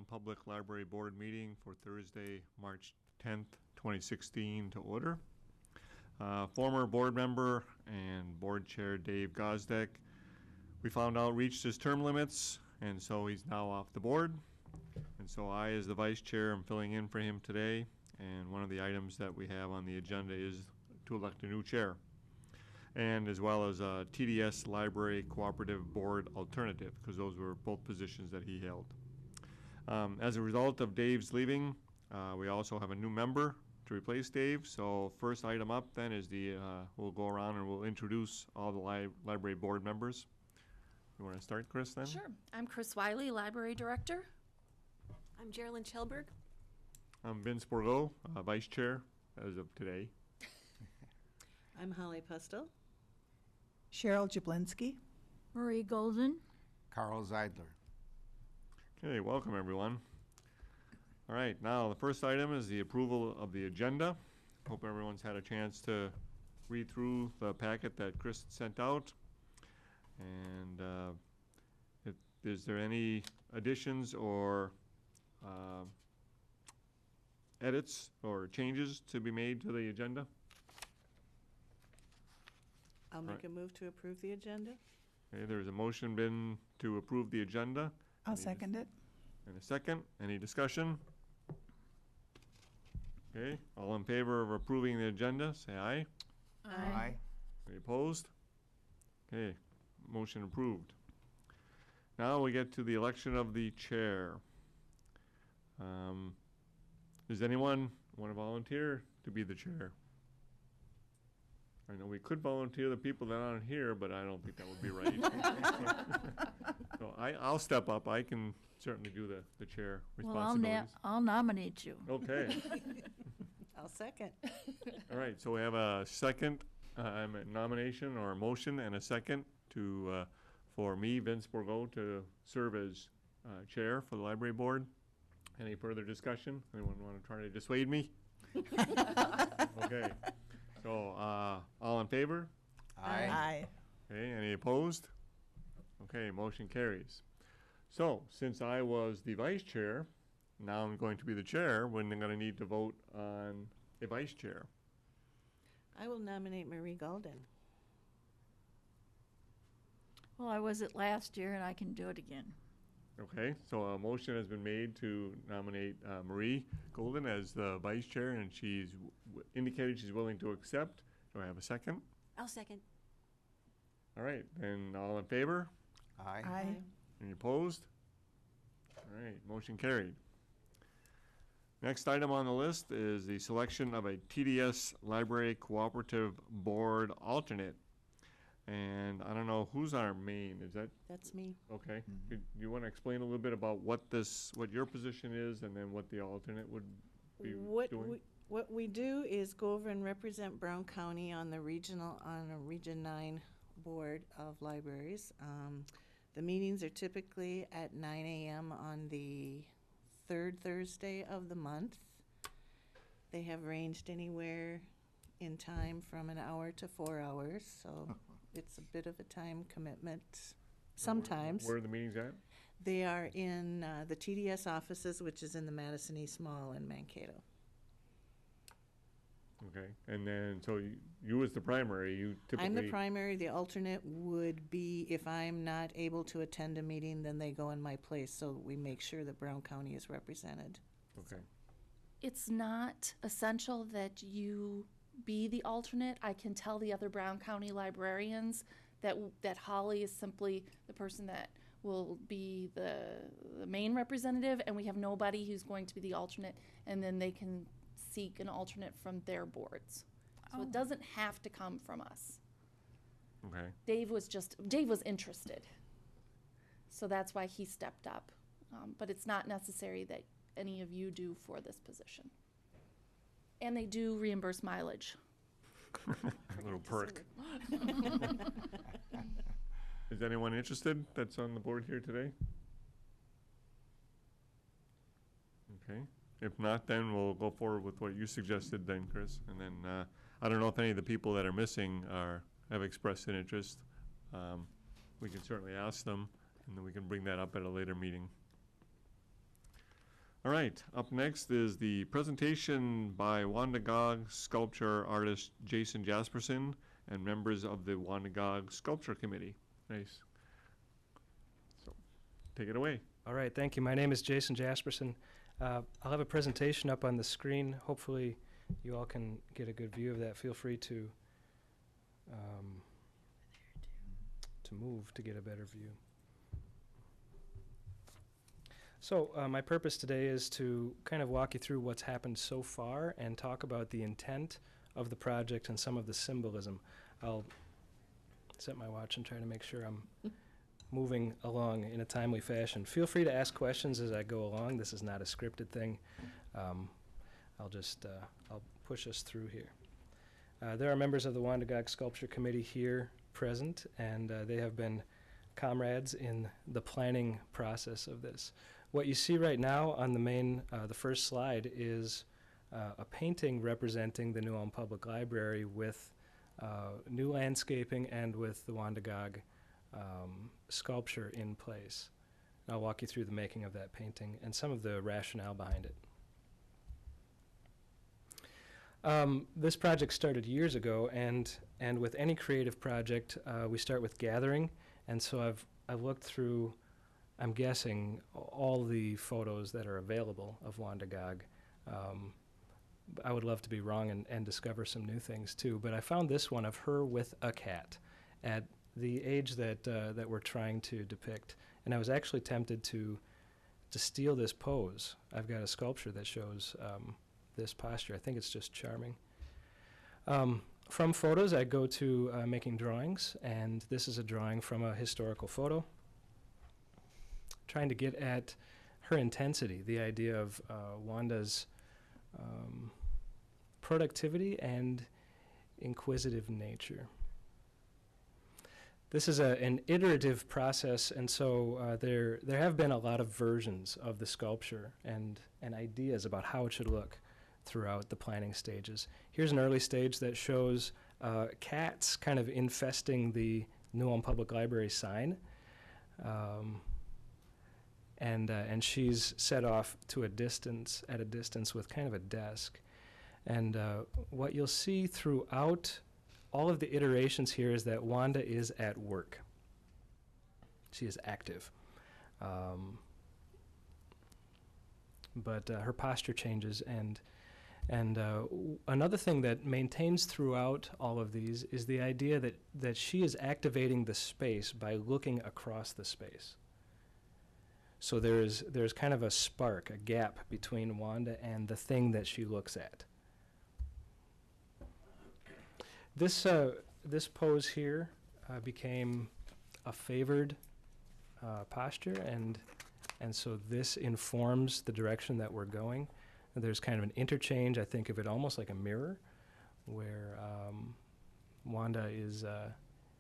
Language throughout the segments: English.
Public Library Board meeting for Thursday, March 10th, 2016 to order. Former board member and board chair Dave Gosdek, we found out reached his term limits, and so he's now off the board. And so I, as the vice chair, am filling in for him today. And one of the items that we have on the agenda is to elect a new chair, and as well as a TDS Library Cooperative Board alternative, because those were both positions that he held. As a result of Dave's leaving, we also have a new member to replace Dave. So first item up then is we'll go around and we'll introduce all the library board members. You want to start, Kris, then? Sure. I'm Kris Wiley, Library Director. I'm Geraldine Schellberg. I'm Vince Bourgeau, Vice Chair as of today. I'm Holly Postel. Cheryl Jablinski. Marie Golden. Carl Zeidler. Okay, welcome everyone. All right, now the first item is the approval of the agenda. Hope everyone's had a chance to read through the packet that Kris sent out. And is there any additions or edits or changes to be made to the agenda? I'll make a move to approve the agenda. Okay, there's a motion been to approve the agenda. I'll second it. And a second. Any discussion? Okay, all in favor of approving the agenda, say aye. Aye. Any opposed? Okay, motion approved. Now we get to the election of the chair. Does anyone want to volunteer to be the chair? I know we could volunteer the people that aren't here, but I don't think that would be right. So I'll step up. I can certainly do the chair responsibilities. Well, I'll nominate you. Okay. I'll second. All right, so we have a second nomination or a motion and a second for me, Vince Bourgeau, to serve as chair for the library board. Any further discussion? Anyone want to try to dissuade me? Okay. So, all in favor? Aye. Aye. Okay, any opposed? Okay, motion carries. So, since I was the vice chair, now I'm going to be the chair, when I'm going to need to vote on a vice chair. I will nominate Marie Golden. Well, I was it last year, and I can do it again. Okay, so a motion has been made to nominate Marie Golden as the vice chair, and she's indicated she's willing to accept. Do I have a second? I'll second. All right, then all in favor? Aye. Aye. Any opposed? All right, motion carried. Next item on the list is the selection of a TDS Library Cooperative Board alternate. And I don't know, who's our main? Is that? That's me. Okay. Do you want to explain a little bit about what your position is, and then what the alternate would be doing? What we do is go over and represent Brown County on a Region 9 board of libraries. The meetings are typically at 9 a.m. on the third Thursday of the month. They have ranged anywhere in time from an hour to 4 hours, so it's a bit of a time commitment sometimes. Where are the meetings at? They are in the TDS offices, which is in the Madison East Mall in Mankato. Okay, and then, so you as the primary, you typically... I'm the primary. The alternate would be, if I'm not able to attend a meeting, then they go in my place, so we make sure that Brown County is represented. Okay. It's not essential that you be the alternate. I can tell the other Brown County librarians that Holly is simply the person that will be the main representative, and we have nobody who's going to be the alternate, and then they can seek an alternate from their boards. So it doesn't have to come from us. Okay. Dave was interested, so that's why he stepped up. But it's not necessary that any of you do for this position. And they do reimburse mileage. A little perk. Is anyone interested that's on the board here today? Okay. If not, then we'll go forward with what you suggested then, Kris. And then I don't know if any of the people that are missing have expressed an interest. We can certainly ask them, and then we can bring that up at a later meeting. All right, up next is the presentation by Wanda Gag Sculpture artist Jason Jaspersen and members of the Wanda Gag Sculpture Committee. Nice. So, take it away. All right, thank you. My name is Jason Jaspersen. I'll have a presentation up on the screen. Hopefully you all can get a good view of that. Feel free to move to get a better view. So my purpose today is to kind of walk you through what's happened so far and talk about the intent of the project and some of the symbolism. I'll set my watch and try to make sure I'm moving along in a timely fashion. Feel free to ask questions as I go along. This is not a scripted thing. I'll push us through here. There are members of the Wanda Gag Sculpture Committee here present, and they have been comrades in the planning process of this. What you see right now on the first slide is a painting representing the New Ulm Public Library with new landscaping and with the Wanda Gag sculpture in place. And I'll walk you through the making of that painting and some of the rationale behind it. This project started years ago, and with any creative project, we start with gathering. And so I've looked through, I'm guessing, all the photos that are available of Wanda Gag. I would love to be wrong and discover some new things too, but I found this one of her with a cat at the age that we're trying to depict. And I was actually tempted to steal this pose. I've got a sculpture that shows this posture. I think it's just charming. From photos, I go to making drawings, and this is a drawing from a historical photo, trying to get at her intensity, the idea of Wanda's productivity and inquisitive nature. This is an iterative process, and so there have been a lot of versions of the sculpture and ideas about how it should look throughout the planning stages. Here's an early stage that shows cats kind of infesting the New Ulm Public Library sign. And she's set off to at a distance with kind of a desk. And what you'll see throughout all of the iterations here is that Wanda is at work. She is active. But her posture changes, and another thing that maintains throughout all of these is the idea that she is activating the space by looking across the space. So there's kind of a spark, a gap between Wanda and the thing that she looks at. This pose here became a favored posture, and so this informs the direction that we're going. There's kind of an interchange. I think of it almost like a mirror, where Wanda is,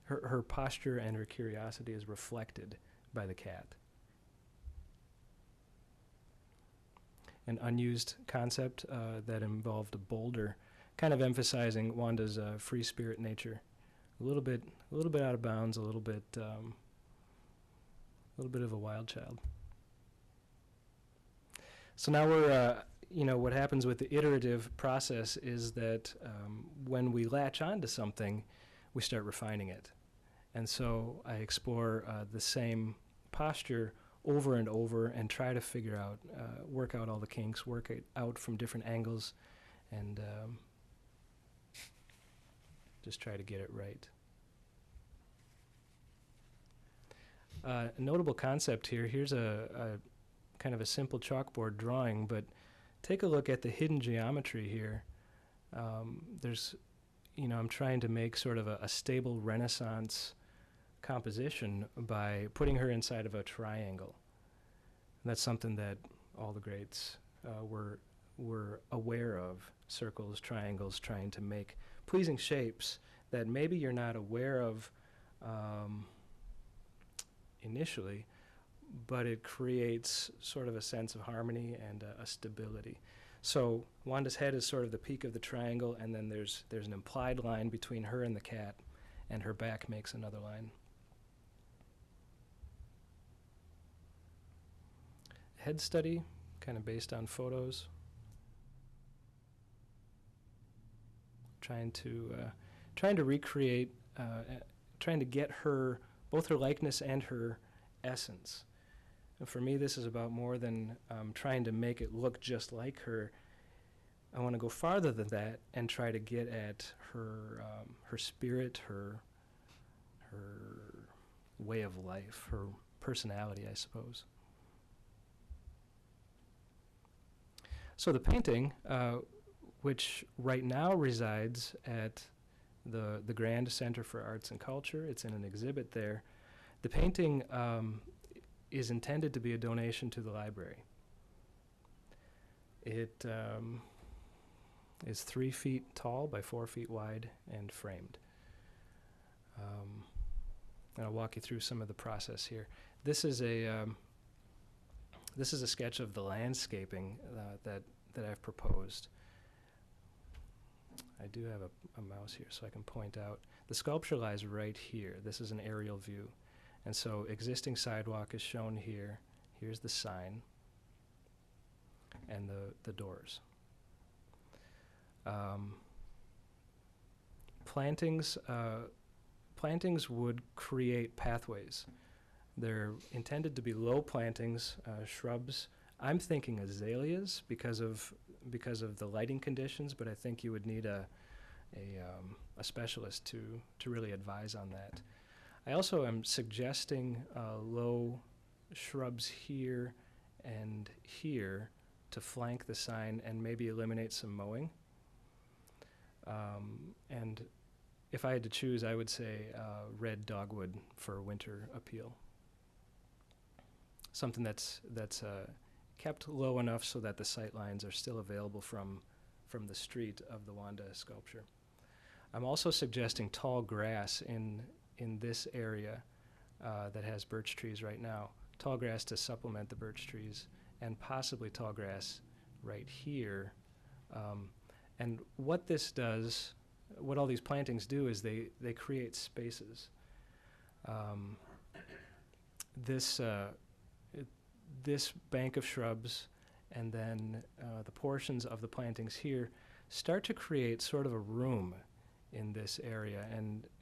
her posture and her curiosity is reflected by the cat. An unused concept that involved a boulder, kind of emphasizing Wanda's free spirit nature. A little bit out of bounds, a little bit of a wild child. So now we're, what happens with the iterative process is that when we latch onto something, we start refining it. And so I explore the same posture over and over and try to figure out, work out all the kinks, work it out from different angles, and just try to get it right. A notable concept here, here's a kind of a simple chalkboard drawing, but take a look at the hidden geometry here. There's, I'm trying to make sort of a stable Renaissance composition by putting her inside of a triangle. And that's something that all the greats were aware of, circles, triangles, trying to make pleasing shapes that maybe you're not aware of initially, but it creates sort of a sense of harmony and a stability. So Wanda's head is sort of the peak of the triangle, and then there's an implied line between her and the cat, and her back makes another line. Head study kind of based on photos. Trying to recreate, trying to get her, both her likeness and her essence. And for me, this is about more than trying to make it look just like her. I want to go farther than that and try to get at her, her spirit, her way of life, her personality, I suppose. So the painting, which right now resides at the Grand Center for Arts and Culture, it's in an exhibit there. The painting is intended to be a donation to the library. It is 3 feet tall by 4 feet wide and framed. And I'll walk you through some of the process here. This is a sketch of the landscaping that I've proposed. I do have a mouse here so I can point out. The sculpture lies right here. This is an aerial view. And so existing sidewalk is shown here. Here's the sign and the doors. Plantings would create pathways. They're intended to be low plantings, shrubs. I'm thinking azaleas because of the lighting conditions, but I think you would need a specialist to really advise on that. I also am suggesting low shrubs here and here to flank the sign and maybe eliminate some mowing. And if I had to choose, I would say red dogwood for winter appeal. Something that's kept low enough so that the sight lines are still available from the street of the Wanda sculpture. I'm also suggesting tall grass in this area that has birch trees right now. Tall grass to supplement the birch trees, and possibly tall grass right here. And what this does, what all these plantings do is they create spaces. This bank of shrubs and then the portions of the plantings here start to create sort of a room in this area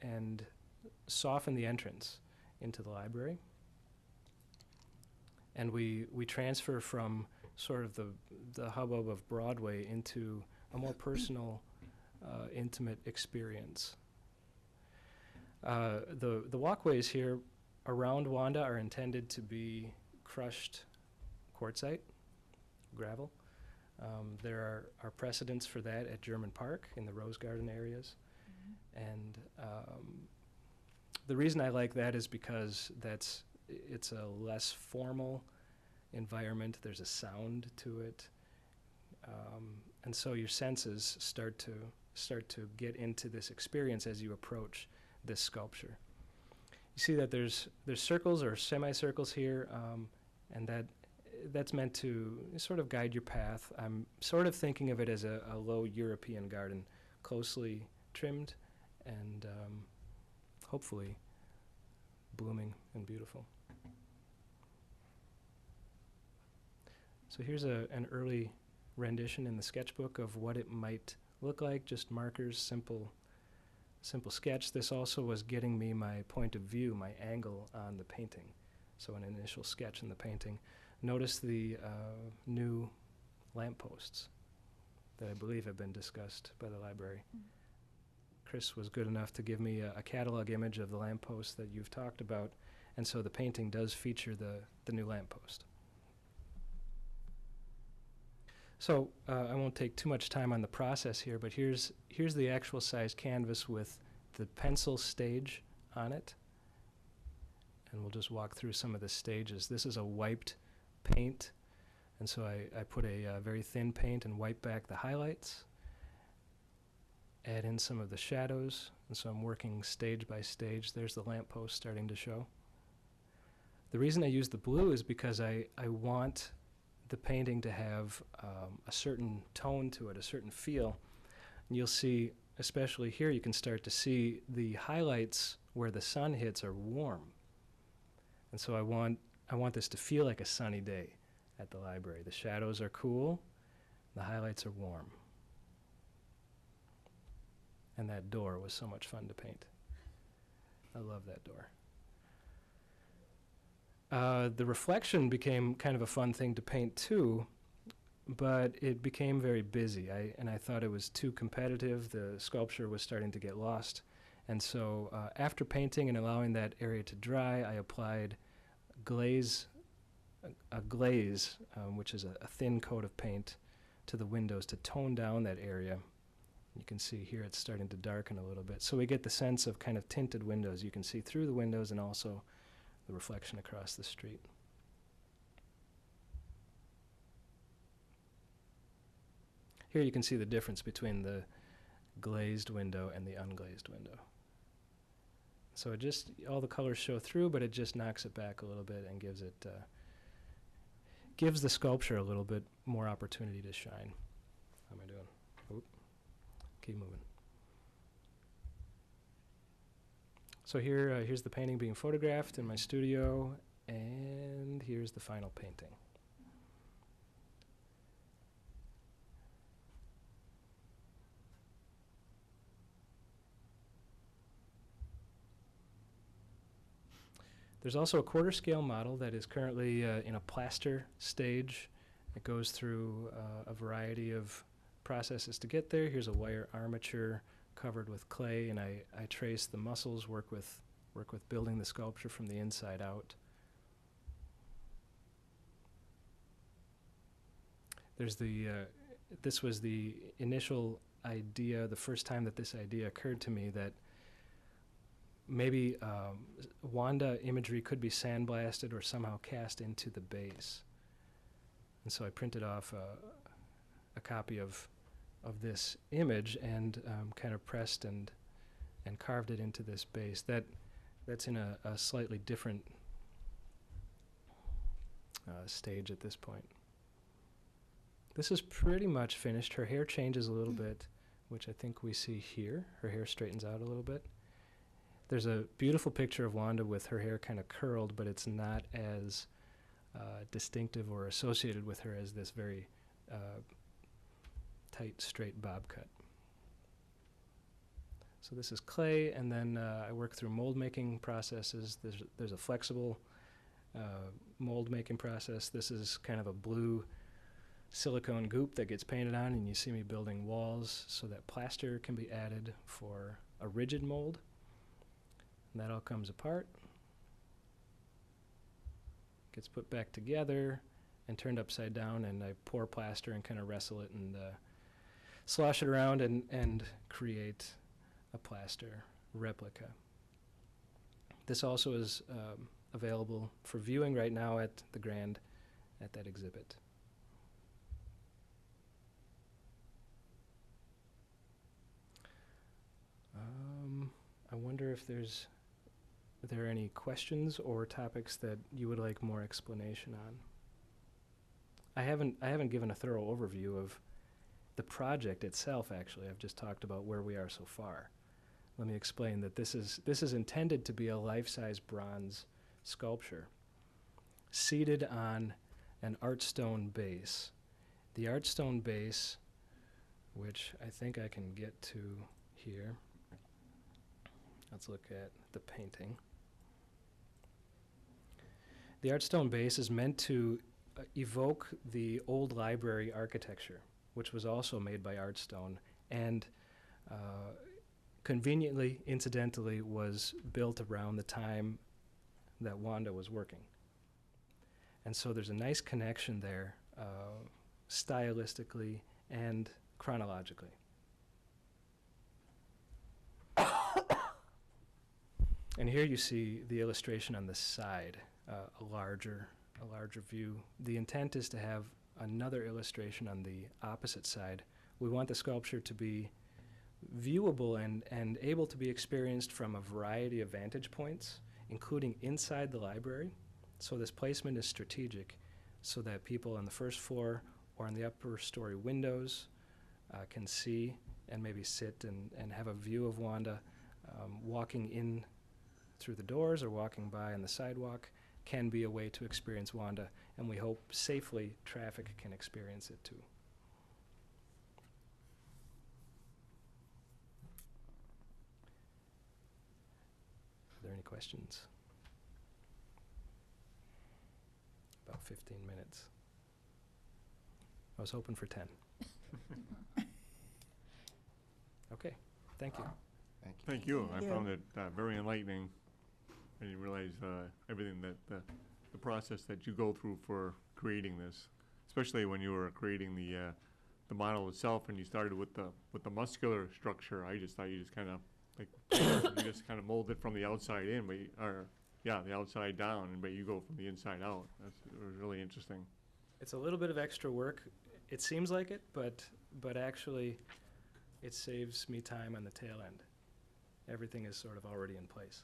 and soften the entrance into the library. And we transfer from sort of the hubbub of Broadway into a more personal, intimate experience. The walkways here around Wanda are intended to be crushed quartzite, gravel. There are precedents for that at German Park in the Rose Garden areas. And the reason I like that is because it's a less formal environment. There's a sound to it. And so your senses start to get into this experience as you approach this sculpture. You see that there's circles or semicircles here, and that's meant to sort of guide your path. I'm sort of thinking of it as a low European garden, closely trimmed and hopefully blooming and beautiful. So here's an early rendition in the sketchbook of what it might look like, just markers, simple sketch. This also was getting me my point of view, my angle on the painting. So an initial sketch in the painting. Notice the new lampposts that I believe have been discussed by the library. Kris was good enough to give me a catalog image of the lamppost that you've talked about, and so the painting does feature the new lamppost. So I won't take too much time on the process here, but here's the actual size canvas with the pencil stage on it. And we'll just walk through some of the stages. This is a wiped paint, and so I put a very thin paint and wipe back the highlights, add in some of the shadows, and so I'm working stage by stage. There's the lamppost starting to show. The reason I use the blue is because I want the painting to have a certain tone to it, a certain feel. And you'll see, especially here, you can start to see the highlights where the sun hits are warm. And so I want this to feel like a sunny day. at the library. The shadows are cool, the highlights are warm. And that door was so much fun to paint. I love that door. The reflection became kind of a fun thing to paint too, but it became very busy. I thought it was too competitive. The sculpture was starting to get lost. And so after painting and allowing that area to dry, I applied a glaze, which is a thin coat of paint, to the windows to tone down that area. You can see here it's starting to darken a little bit. So we get the sense of kind of tinted windows. You can see through the windows and also the reflection across the street. Here you can see the difference between the glazed window and the unglazed window. So it just, all the colors show through, but it just knocks it back a little bit and gives it, gives the sculpture a little bit more opportunity to shine. How am I doing? Oop. Keep moving. So here, here's the painting being photographed in my studio, and here's the final painting. There's also a quarter scale model that is currently in a plaster stage. It goes through a variety of processes to get there. Here's a wire armature covered with clay, and I trace the muscles, work with building the sculpture from the inside out. There's the, this was the initial idea, the first time that this idea occurred to me, that maybe Wanda imagery could be sandblasted or somehow cast into the base. And so I printed off a copy of this image and kind of pressed and carved it into this base. That's in a slightly different stage at this point. This is pretty much finished. Her hair changes a little bit, which I think we see here. Her hair straightens out a little bit. There's a beautiful picture of Wanda with her hair kind of curled, but it's not as distinctive or associated with her as this very tight, straight bob cut. So this is clay, and then I work through mold making processes. There's a flexible mold making process. This is kind of a blue silicone goop that gets painted on, and you see me building walls so that plaster can be added for a rigid mold. And that all comes apart, gets put back together and turned upside down, and I pour plaster and kind of wrestle it and slosh it around and create a plaster replica. This also is available for viewing right now at the Grand at that exhibit. I wonder if are there any questions or topics that you would like more explanation on? I haven't given a thorough overview of the project itself, actually. I've just talked about where we are so far. Let me explain that this is intended to be a life-size bronze sculpture seated on an artstone base. The artstone base, which I think I can get to here. Let's look at the painting. The artstone base is meant to evoke the old library architecture, which was also made by Artstone, and conveniently, incidentally, was built around the time that Wanda was working. And so there's a nice connection there, stylistically and chronologically. And here you see the illustration on the side, a larger view. The intent is to have another illustration on the opposite side. We want the sculpture to be viewable and able to be experienced from a variety of vantage points, including inside the library. So this placement is strategic so that people on the first floor or on the upper story windows can see and maybe sit and have a view of Wanda. Walking in through the doors or walking by on the sidewalk can be a way to experience Wanda. and we hope safely traffic can experience it too. Are there any questions? About 15 minutes. I was hoping for 10. Okay, thank you. Thank you. Thank you. I Thank you. found it very enlightening. I didn't realize everything that the process that you go through for creating this, especially when you were creating the model itself, and you started with the muscular structure. I just thought you just kind of like you just kind of mold it from the outside in, the outside down, but you go from the inside out. It was really interesting. It's a little bit of extra work. It seems like it, but actually, it saves me time on the tail end. Everything is sort of already in place.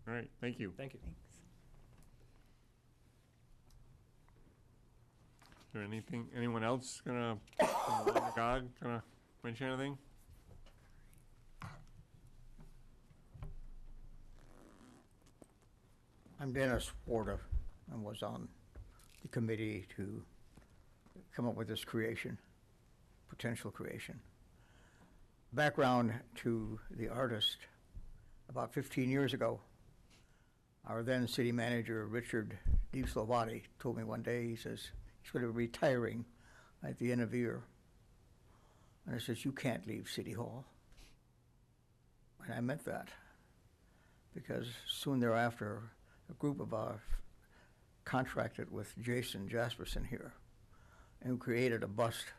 All right, thank you. Thank you. Thanks. Is there anyone else gonna, Wanda Gag, gonna mention anything? I'm Dennis Warda and was on the committee to come up with this potential creation. Background to the artist: about 15 years ago, our then city manager, Richard DeSlovati, told me one day, he says, he's going to be retiring at the end of the year. And I says, you can't leave City Hall. And I meant that, because soon thereafter, a group of us contracted with Jason Jaspersen here and created a bust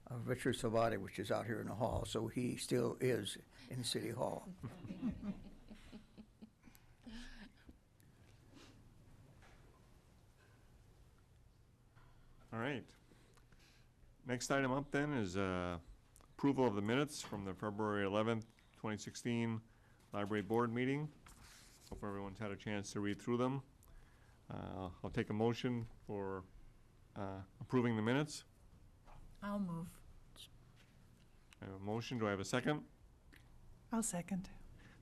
of Richard Savati, which is out here in the hall, so he still is in City Hall. All right. Next item up then is approval of the minutes from the February 11th, 2016 Library Board meeting. Hope everyone's had a chance to read through them. I'll take a motion for approving the minutes. I'll move. I have a motion. Do I have a second? I'll second.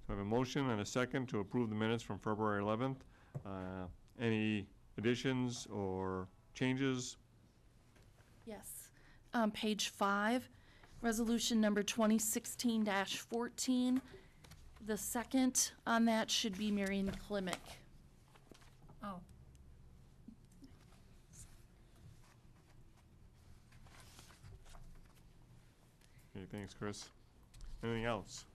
So I have a motion and a second to approve the minutes from February 11th. Any additions or changes? Yes. Page 5, resolution number 2016-14. The second on that should be Marion Klimick. Oh, Okay, thanks, Kris. Anything else?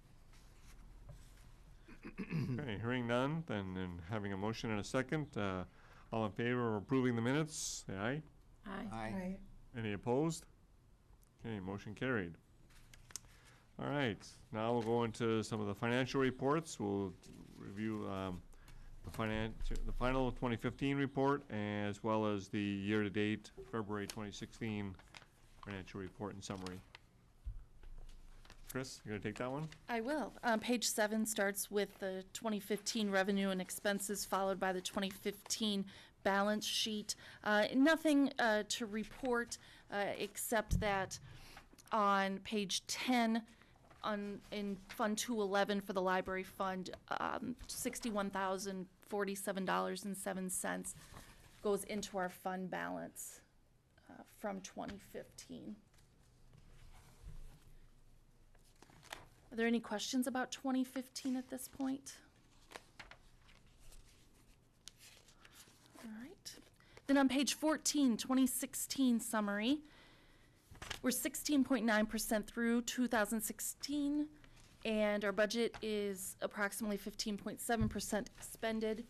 Okay, hearing none, then having a motion and a second, all in favor of approving the minutes, say aye. aye. Aye. Any opposed? Okay, motion carried. All right, now we'll go into some of the financial reports. We'll review the final 2015 report, as well as the year-to-date February 2016 financial report and summary. Kris, you gonna take that one? I will. Page 7 starts with the 2015 revenue and expenses, followed by the 2015 balance sheet. Nothing to report except that on page 10, in Fund 211 for the library fund, $61,047.07 goes into our fund balance from 2015. Are there any questions about 2015 at this point? All right. Then on page 14, 2016 summary, we're 16.9% through 2016, and our budget is approximately 15.7% expended.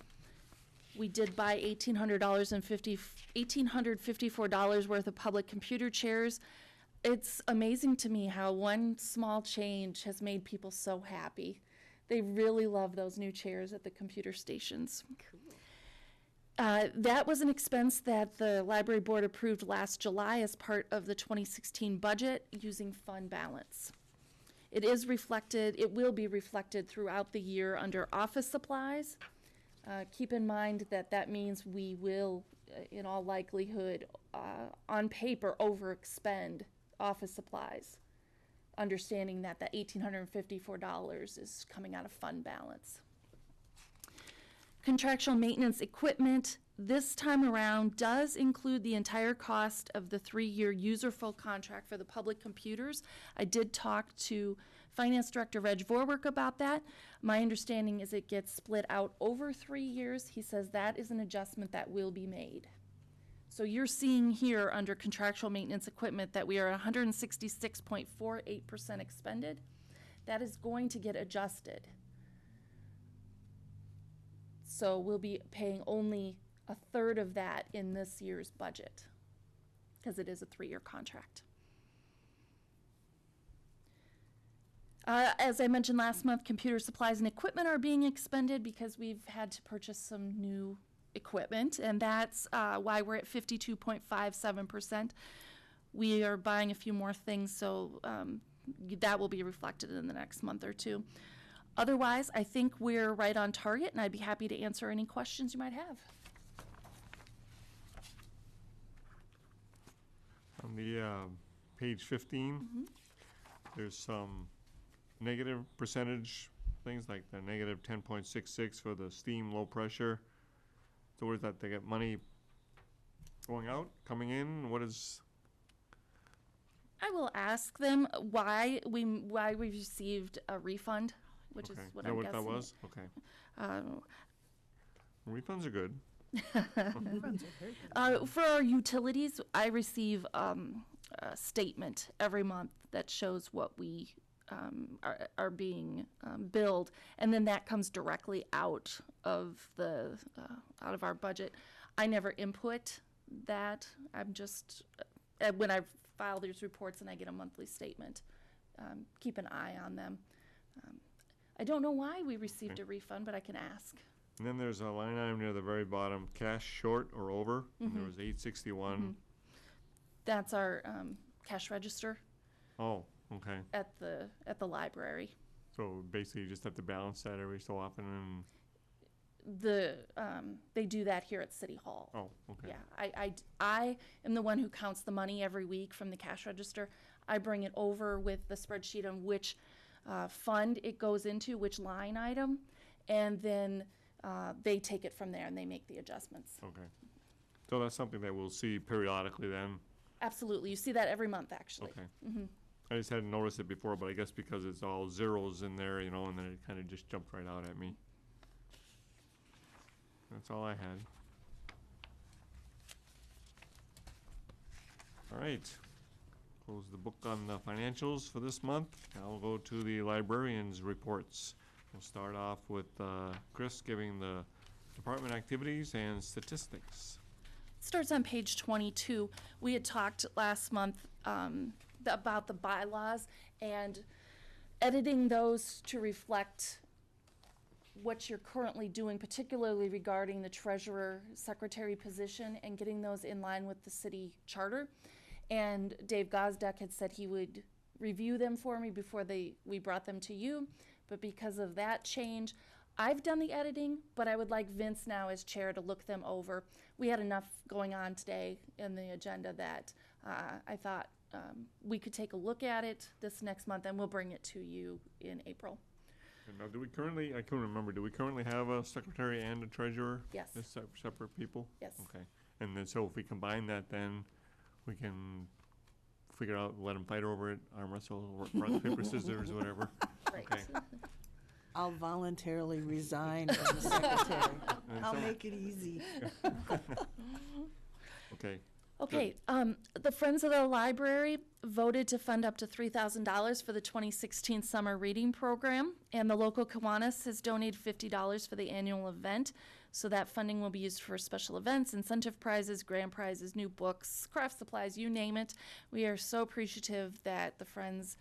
We did buy $1,854 worth of public computer chairs. It's amazing to me how one small change has made people so happy. They really love those new chairs at the computer stations. That was an expense that the library board approved last July as part of the 2016 budget using fund balance. It will be reflected throughout the year under office supplies. Keep in mind that means we will, in all likelihood, on paper, overexpend office supplies, understanding that the $1,854 is coming out of fund balance. Contractual maintenance equipment this time around does include the entire cost of the 3-year user-full contract for the public computers. I did talk to Finance Director Reg Vorwerk about that. My understanding is it gets split out over 3 years. He says that is an adjustment that will be made. So you're seeing here under contractual maintenance equipment that we are 166.48% expended. That is going to get adjusted. So we'll be paying only a third of that in this year's budget because it is a 3-year contract. As I mentioned last month, computer supplies and equipment are being expended because we've had to purchase some new equipment, and that's why we're at 52.57%. We are buying a few more things, so that will be reflected in the next month or two. Otherwise, I think we're right on target, and I'd be happy to answer any questions you might have. On the page 15, there's some negative percentage things like the negative 10.66 for the steam low pressure. So where's that? They get money going out, coming in? What is? I will ask them why we received a refund, which Okay. is what Is that I'm what guessing. that was? Okay. Uh, Refunds are good. For our utilities, I receive a statement every month that shows what we are being billed, and then that comes directly out of the out of our budget. I never input that. I'm just when I file these reports and I get a monthly statement, keep an eye on them. I don't know why we received a refund, but I can ask. And then there's a line item near the very bottom, cash short or over, and there was 861. That's our cash register Oh, okay. at the library. So basically you just have to balance that every so often and, They do that here at City Hall. oh, okay. Yeah, I am the one who counts the money every week from the cash register. I bring it over with the spreadsheet on which fund it goes into, which line item, and then they take it from there and they make the adjustments. Okay. So that's something that we'll see periodically then? Absolutely, you see that every month, actually. Okay. I just hadn't noticed it before, but I guess because it's all zeros in there, you know, and then it kind of just jumped right out at me. That's all I had. All right. Close the book on the financials for this month. Now we'll go to the librarian's reports. We'll start off with Kris giving the department activities and statistics. Starts on page 22. We had talked last month about the bylaws and editing those to reflect what you're currently doing, particularly regarding the treasurer secretary position and getting those in line with the city charter. And Dave Gosdeck had said he would review them for me before we brought them to you. But because of that change, I've done the editing, but I would like Vince now as chair to look them over. We had enough going on today in the agenda that I thought we could take a look at it this next month, and we'll bring it to you in April. And now, do we currently, I couldn't remember, do we currently have a secretary and a treasurer? Yes. As separate people? Yes. Okay. And then, so if we combine that, then we can figure out, let them fight over it, arm wrestle, rock, paper, scissors, whatever. Right. Okay. I'll voluntarily resign as the secretary. And I'll so- make it easy. Okay. Okay, the Friends of the Library voted to fund up to $3,000 for the 2016 summer reading program, and the local Kiwanis has donated $50 for the annual event. So that funding will be used for special events, incentive prizes, grand prizes, new books, craft supplies, you name it. We are so appreciative that the Friends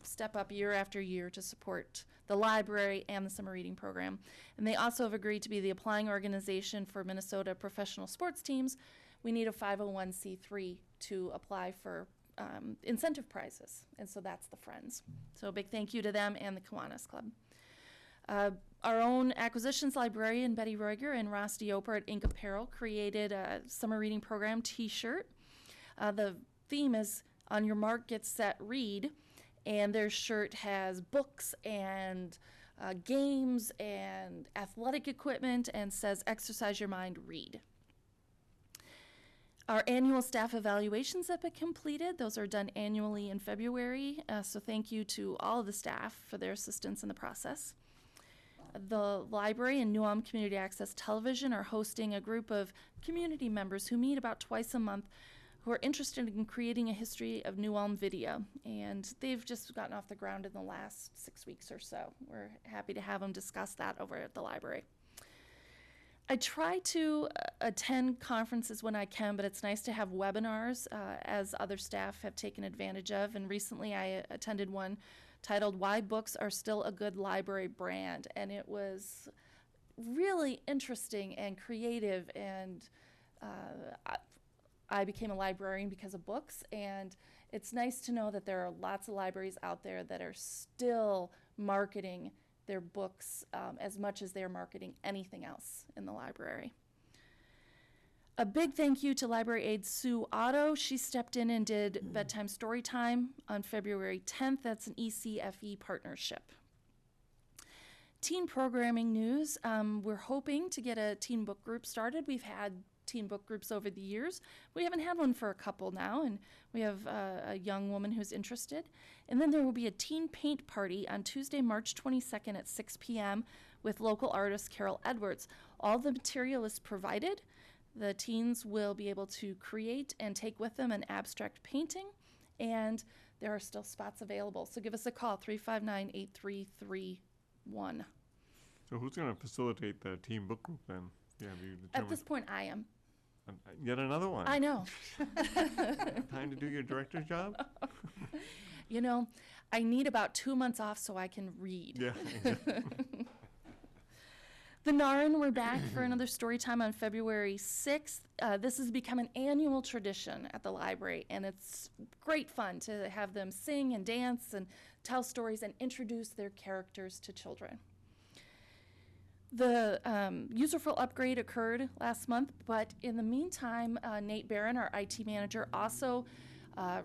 step up year after year to support the library and the summer reading program. And they also have agreed to be the applying organization for Minnesota professional sports teams. We need a 501c3 to apply for incentive prizes, and so that's the Friends. So a big thank you to them and the Kiwanis Club. Our own acquisitions librarian, Betty Roeger and Ross Dioper at Ink Apparel created a summer reading program t-shirt. The theme is On Your Mark, Get Set, Read, and their shirt has books and games and athletic equipment and says, exercise your mind, read. Our annual staff evaluations have been completed. Those are done annually in February, so thank you to all of the staff for their assistance in the process. The library and New Ulm Community Access Television are hosting a group of community members who meet about twice a month who are interested in creating a history of New Ulm video, and they've just gotten off the ground in the last 6 weeks or so. We're happy to have them discuss that over at the library. I try to attend conferences when I can, but it's nice to have webinars as other staff have taken advantage of. And recently I attended one titled Why Books Are Still a Good Library Brand. And it was really interesting and creative. And I became a librarian because of books. And it's nice to know that there are lots of libraries out there that are still marketing their books as much as they're marketing anything else in the library. A big thank you to library aide Sue Otto. She stepped in and did bedtime story time on February 10th. That's an ECFE partnership. Teen programming news. We're hoping to get a teen book group started. We've had teen book groups over the years. We haven't had one for a couple now, and we have a young woman who's interested. And then there will be a teen paint party on Tuesday, March 22nd at 6 p.m. with local artist Carol Edwards. All the material is provided. The teens will be able to create and take with them an abstract painting, and there are still spots available. So give us a call, 359-8331. So who's going to facilitate the team book group then? Yeah, have you At determined? this point, I am. Yet another one. I know. Time to do your director's job? You know, I need about 2 months off so I can read. Yeah. The Narin, we're back for another story time on February 6th. This has become an annual tradition at the library, and it's great fun to have them sing and dance and tell stories and introduce their characters to children. The userful upgrade occurred last month, but in the meantime, Nate Barron, our IT manager, also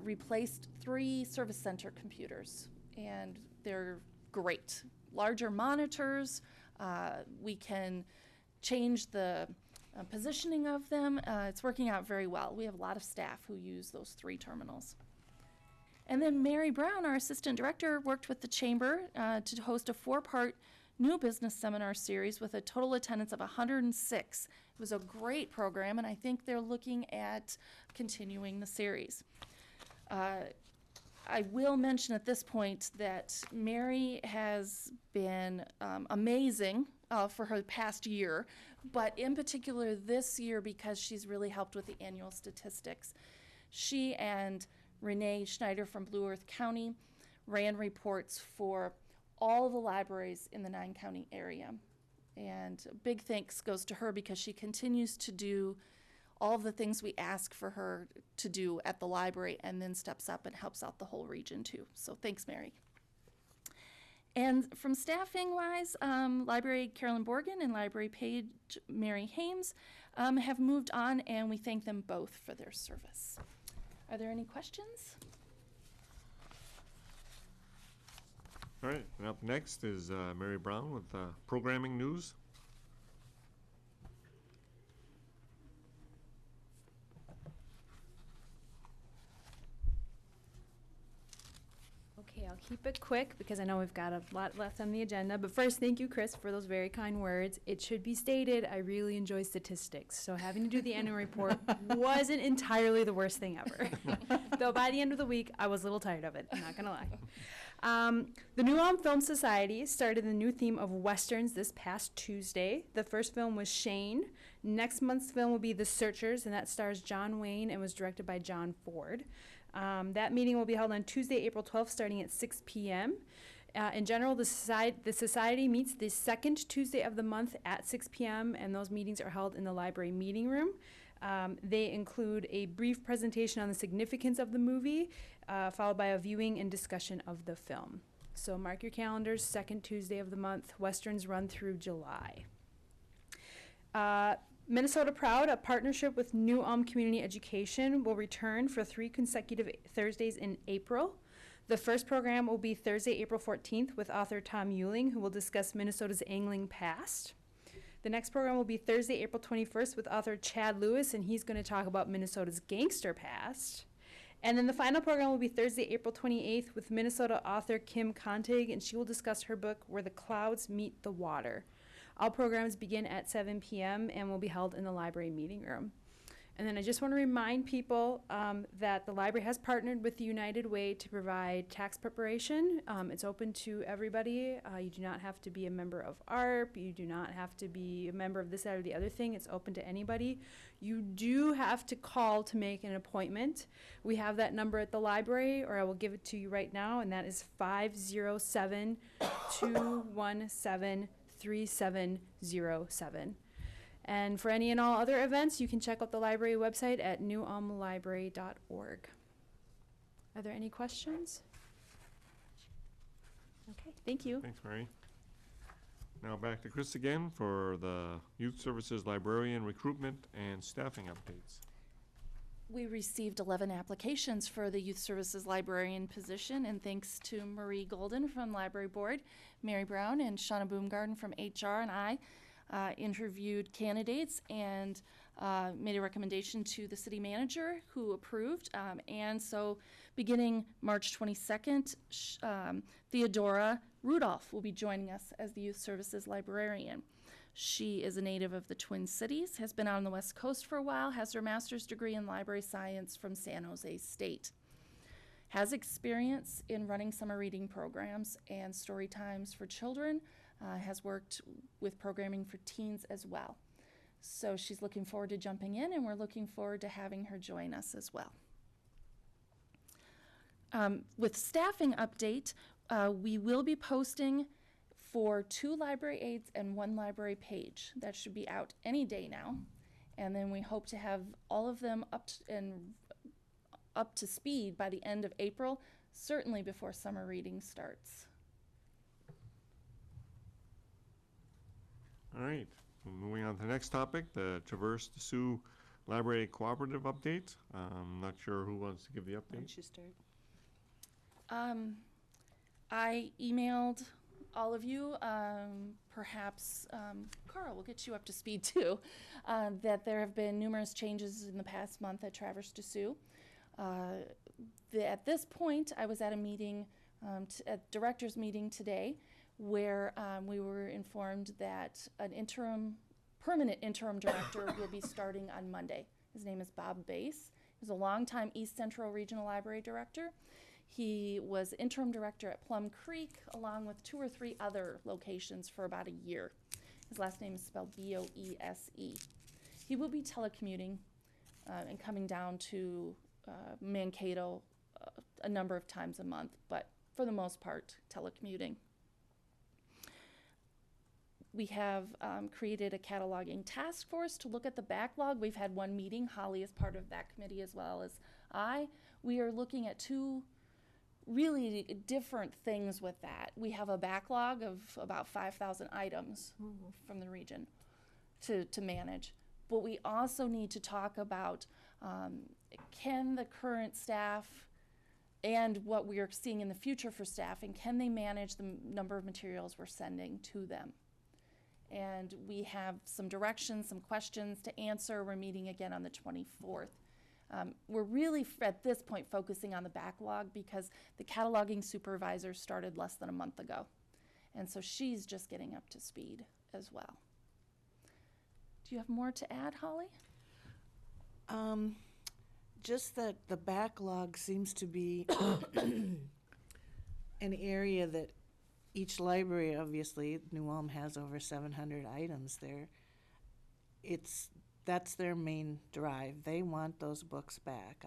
replaced 3 service center computers, and they're great. Larger monitors, we can change the positioning of them. It's working out very well. We have a lot of staff who use those 3 terminals. And then Mary Brown, our assistant director, worked with the chamber to host a 4-part new business seminar series with a total attendance of 106. It was a great program, and I think they're looking at continuing the series. I will mention at this point that Mary has been amazing for her past year, but in particular this year because she's really helped with the annual statistics. She and Renee Schneider from Blue Earth County ran reports for all the libraries in the 9-county area. And big thanks goes to her because she continues to do all of the things we ask for her to do at the library and then steps up and helps out the whole region too. So thanks, Mary. And from staffing wise, Library Carolyn Borgen and Library Page Mary Hames have moved on, and we thank them both for their service. Are there any questions? All right, and up next is Mary Brown with programming news. Okay, I'll keep it quick because I know we've got a lot left on the agenda. But first, thank you, Kris, for those very kind words. It should be stated, I really enjoy statistics. So having to do the annual report wasn't entirely the worst thing ever. Though by the end of the week, I was a little tired of it, I'm not going to lie. The New Ulm Film Society started the new theme of Westerns this past Tuesday. The first film was Shane. Next month's film will be The Searchers, and that stars John Wayne and was directed by John Ford. That meeting will be held on Tuesday, April 12th, starting at 6 p.m. In general, the society meets the second Tuesday of the month at 6 p.m., and those meetings are held in the library meeting room. They include a brief presentation on the significance of the movie, followed by a viewing and discussion of the film. So mark your calendars, second Tuesday of the month. Westerns run through July. Minnesota Proud, a partnership with New Ulm Community Education, will return for 3 consecutive Thursdays in April. The first program will be Thursday, April 14th with author Tom Euling, who will discuss Minnesota's angling past. The next program will be Thursday, April 21st with author Chad Lewis, and he's going to talk about Minnesota's gangster past. And then the final program will be Thursday, April 28th with Minnesota author Kim Kontig, and she will discuss her book, Where the Clouds Meet the Water. All programs begin at 7 p.m. and will be held in the library meeting room. And then I just want to remind people that the library has partnered with the United Way to provide tax preparation. It's open to everybody. You do not have to be a member of ARP. You do not have to be a member of this, that, or the other thing. It's open to anybody. You do have to call to make an appointment. We have that number at the library, or I will give it to you right now, and that is 507-217-3707. And for any and all other events, you can check out the library website at newulmlibrary.org. Are there any questions? Okay, thank you. Thanks, Mary. Now back to Kris again for the Youth Services Librarian recruitment and staffing updates. We received 11 applications for the Youth Services Librarian position, and thanks to Marie Golden from Library Board, Mary Brown and Shauna Boomgarden from HR, and I interviewed candidates and made a recommendation to the city manager, who approved. And so beginning March 22nd, Theodora Rudolph will be joining us as the Youth Services Librarian. She is a native of the Twin Cities, has been out on the West Coast for a while, has her master's degree in library science from San Jose State. Has experience in running summer reading programs and story times for children, has worked with programming for teens as well. So she's looking forward to jumping in, and we're looking forward to having her join us as well. With staffing update, we will be posting for 2 library aides and 1 library page. That should be out any day now. And then we hope to have all of them up to speed by the end of April, certainly before summer reading starts. All right, moving on to the next topic, the Traverse the Sioux Library Cooperative update. Not sure who wants to give the Why update. don't you start? I emailed all of you, perhaps Carl will get you up to speed too, that there have been numerous changes in the past month at Traverse to Sioux. At this point, I was at a meeting, a director's meeting today, where we were informed that an permanent interim director will be starting on Monday. His name is Bob Bass. He's a longtime East Central Regional Library Director. He was interim director at Plum Creek, along with 2 or 3 other locations for about a year. His last name is spelled B-O-E-S-E. He will be telecommuting and coming down to Mankato a number of times a month, but for the most part, telecommuting. We have created a cataloging task force to look at the backlog. We've had 1 meeting. Holly is part of that committee as well as I. We are looking at 2 really different things with that. We have a backlog of about 5,000 items from the region to manage. But we also need to talk about can the current staff and what we are seeing in the future for staffing, can they manage the number of materials we're sending to them? And we have some directions, some questions to answer. We're meeting again on the 24th. We're really, at this point, focusing on the backlog because the cataloging supervisor started less than a month ago. And so she's just getting up to speed as well. Do you have more to add, Holly? Just that the backlog seems to be an area that each library, obviously, New Ulm has over 700 items there. That's their main drive. They want those books back.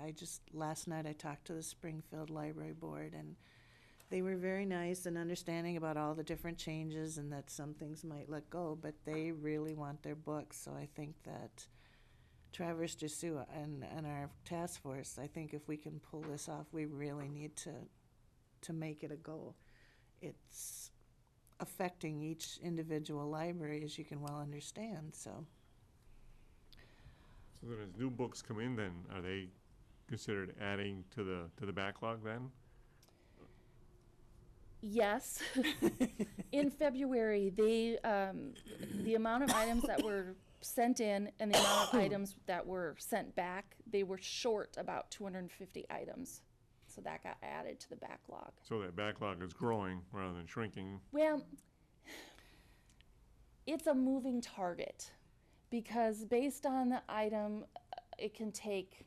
Last night I talked to the Springfield Library Board, and they were very nice and understanding about all the different changes and that some things might let go, but they really want their books. So I think that Traverse to Sioux and our task force, I think if we can pull this off, we really need to make it a goal. It's affecting each individual library, as you can well understand, so. So then as new books come in, then are they considered adding to the backlog then? Yes. In February, they, the amount of items that were sent in and the amount of items that were sent back, they were short about 250 items. So that got added to the backlog. So that backlog is growing rather than shrinking. Well, it's a moving target because based on the item, it can take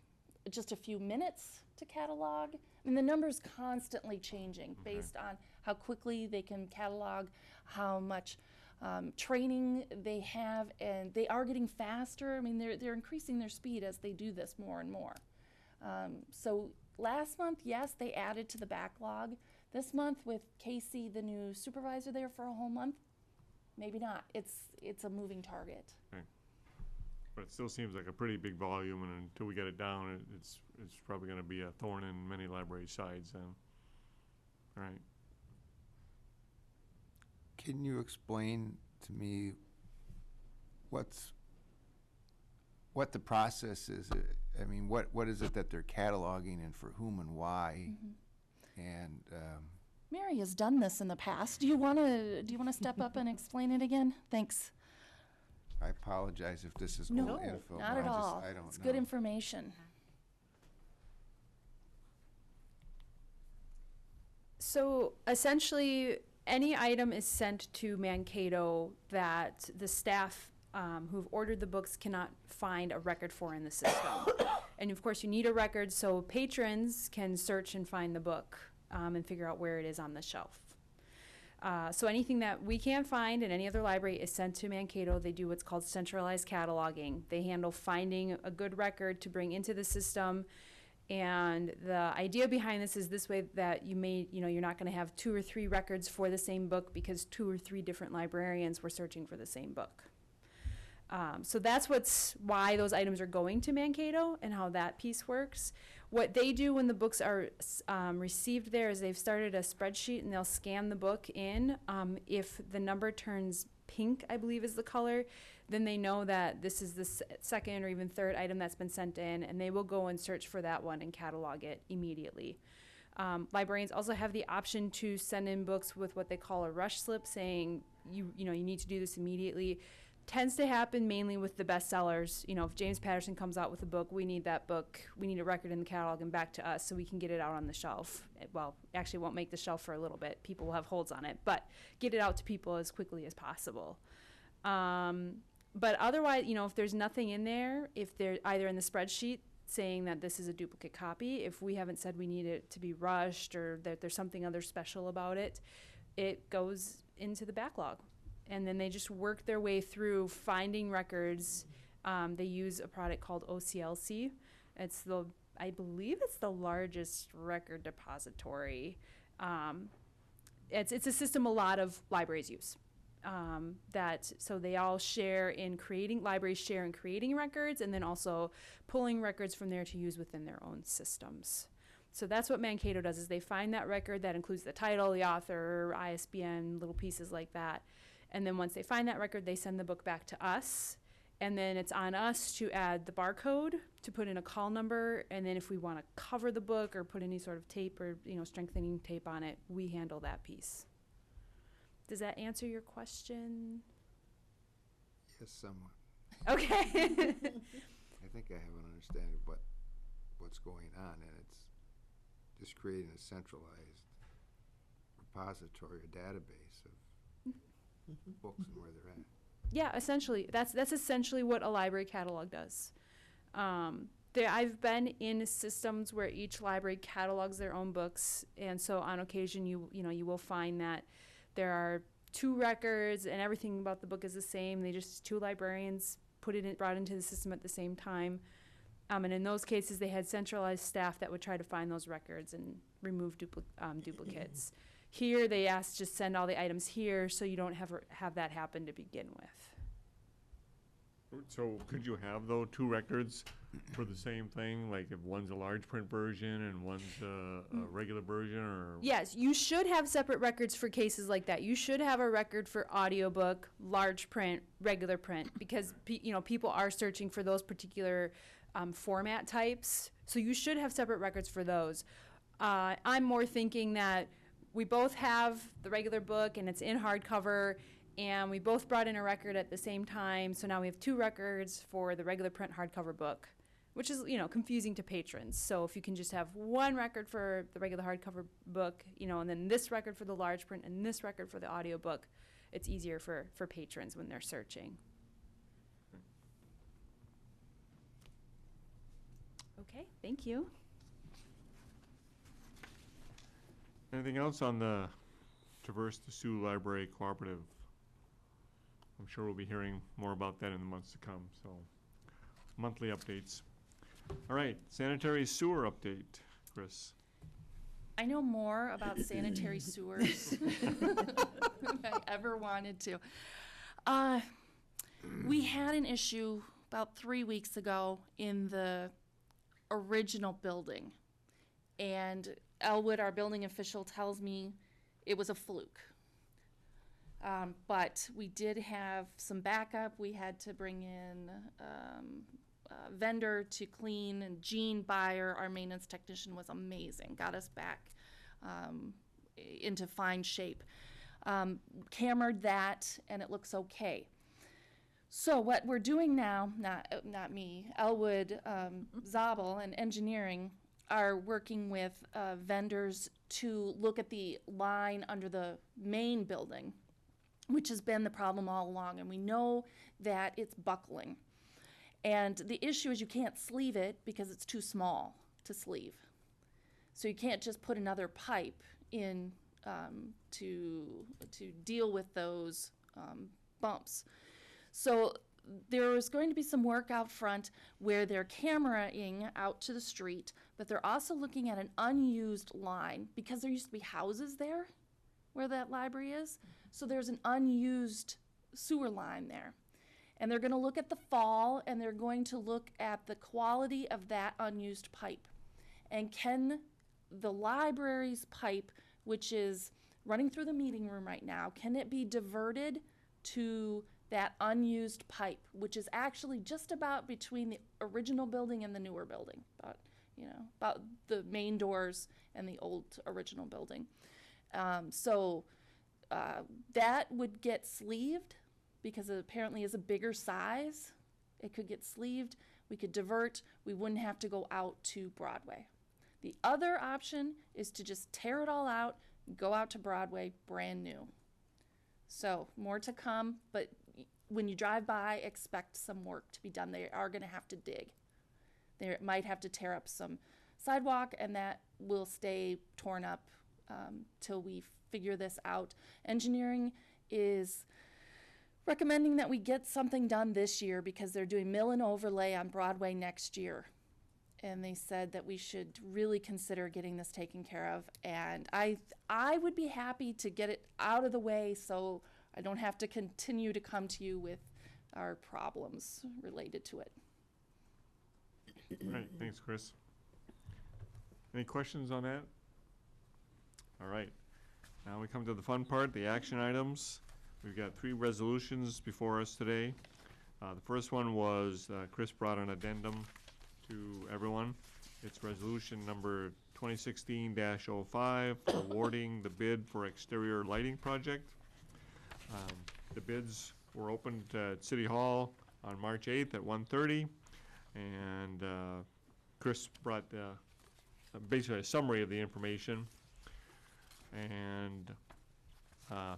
just a few minutes to catalog. I mean, the number's constantly changing based on how quickly they can catalog, how much training they have, and they are getting faster. I mean, they're increasing their speed as they do this more and more. So last month, yes, they added to the backlog. This month, with Casey, the new supervisor there for a whole month, maybe not. It's a moving target. But it still seems like a pretty big volume, and until we get it down, it's probably going to be a thorn in many library sides then. All right. Can you explain to me what the process is? I mean, what is it that they're cataloging and for whom and why? And Mary has done this in the past. Do you want to step up and explain it again? Thanks. I apologize if this is No, old info. not but at all. I don't It's know. good information. So essentially, any item is sent to Mankato that the staff who've ordered the books cannot find a record for in the system. And of course, you need a record so patrons can search and find the book and figure out where it is on the shelf. So anything that we can't find in any other library is sent to Mankato. They do what's called centralized cataloging. They handle finding a good record to bring into the system. And the idea behind this is this way that you're not going to have 2 or 3 records for the same book because 2 or 3 different librarians were searching for the same book. So that's why those items are going to Mankato and how that piece works. What they do when the books are received there is they've started a spreadsheet and they'll scan the book in. If the number turns pink, I believe is the color, then they know that this is the second or even third item that's been sent in, and they will go and search for that one and catalog it immediately. Librarians also have the option to send in books with what they call a rush slip, saying you need to do this immediately. Tends to happen mainly with the bestsellers. If James Patterson comes out with a book, we need that book. We need a record in the catalog and back to us so we can get it out on the shelf. Well, actually won't make the shelf for a little bit. People will have holds on it, but get it out to people as quickly as possible. But otherwise, if there's nothing in there, if they're either in the spreadsheet saying that this is a duplicate copy, if we haven't said we need it to be rushed or that there's something other special about it, it goes into the backlog. And then they just work their way through finding records. They use a product called OCLC. I believe it's the largest record depository. It's a system a lot of libraries use. So they all libraries share in creating records and then also pulling records from there to use within their own systems. So that's what Mankato does, is they find that record that includes the title, the author, ISBN, little pieces like that. And then once they find that record, they send the book back to us. And then it's on us to add the barcode, to put in a call number. And then if we want to cover the book or put any sort of tape or strengthening tape on it, we handle that piece. Does that answer your question? Yes, somewhat. Okay. I think I have an understanding of what's going on, and it's just creating a centralized repository or database of books and where they're at. Yeah, essentially, that's essentially what a library catalog does. I've been in systems where each library catalogs their own books, and so on occasion you will find that there are 2 records and everything about the book is the same. They just 2 librarians brought into the system at the same time. And in those cases, they had centralized staff that would try to find those records and remove duplicates. Here, they asked just send all the items here so you don't have that happen to begin with. So could you have, though, 2 records for the same thing? Like if one's a large print version and one's a regular version? Or Yes, you should have separate records for cases like that. You should have a record for audiobook, large print, regular print, because people are searching for those particular format types. So you should have separate records for those. I'm more thinking that we both have the regular book and it's in hardcover, and we both brought in a record at the same time, so now we have 2 records for the regular print hardcover book, which is, confusing to patrons. So if you can just have 1 record for the regular hardcover book, and then this record for the large print and this record for the audiobook, it's easier for patrons when they're searching. Okay, thank you. Anything else on the Traverse the Sioux Library Cooperative? I'm sure we'll be hearing more about that in the months to come, so monthly updates. All right, sanitary sewer update, Kris. I know more about sanitary sewers than I ever wanted to. We had an issue about 3 weeks ago in the original building, and Elwood, our building official, tells me it was a fluke. But we did have some backup. We had to bring in a vendor to clean, and Gene Byer, our maintenance technician, was amazing. Got us back into fine shape. Cambered that, and it looks okay. So what we're doing now, not me, Elwood, Zabel, and engineering are working with vendors to look at the line under the main building, which has been the problem all along, and we know that it's buckling. And the issue is you can't sleeve it because it's too small to sleeve. So you can't just put another pipe in to deal with those bumps. So there is going to be some work out front where they're cameraing out to the street, but they're also looking at an unused line because there used to be houses there where that library is. So there's an unused sewer line there. And they're going to look at the fall, and they're going to look at the quality of that unused pipe. And can the library's pipe, which is running through the meeting room right now, can it be diverted to that unused pipe, which is actually just about between the original building and the newer building, about the main doors and the old original building. So that would get sleeved because it apparently is a bigger size. It could get sleeved. We could divert. We wouldn't have to go out to Broadway. The other option is to just tear it all out, go out to Broadway brand new. So more to come, but when you drive by, expect some work to be done. They are going to have to dig. They might have to tear up some sidewalk, and that will stay torn up till we figure this out. Engineering is recommending that we get something done this year because they're doing mill and overlay on Broadway next year. And they said that we should really consider getting this taken care of. And I would be happy to get it out of the way so I don't have to continue to come to you with our problems related to it. All right, thanks, Kris. Any questions on that? All right, now we come to the fun part, the action items. We've got 3 resolutions before us today. The first one was Kris brought an addendum to everyone. It's resolution number 2016-05, awarding the bid for exterior lighting project. The bids were opened at City Hall on March 8th at 1:30, and Kris brought basically a summary of the information. And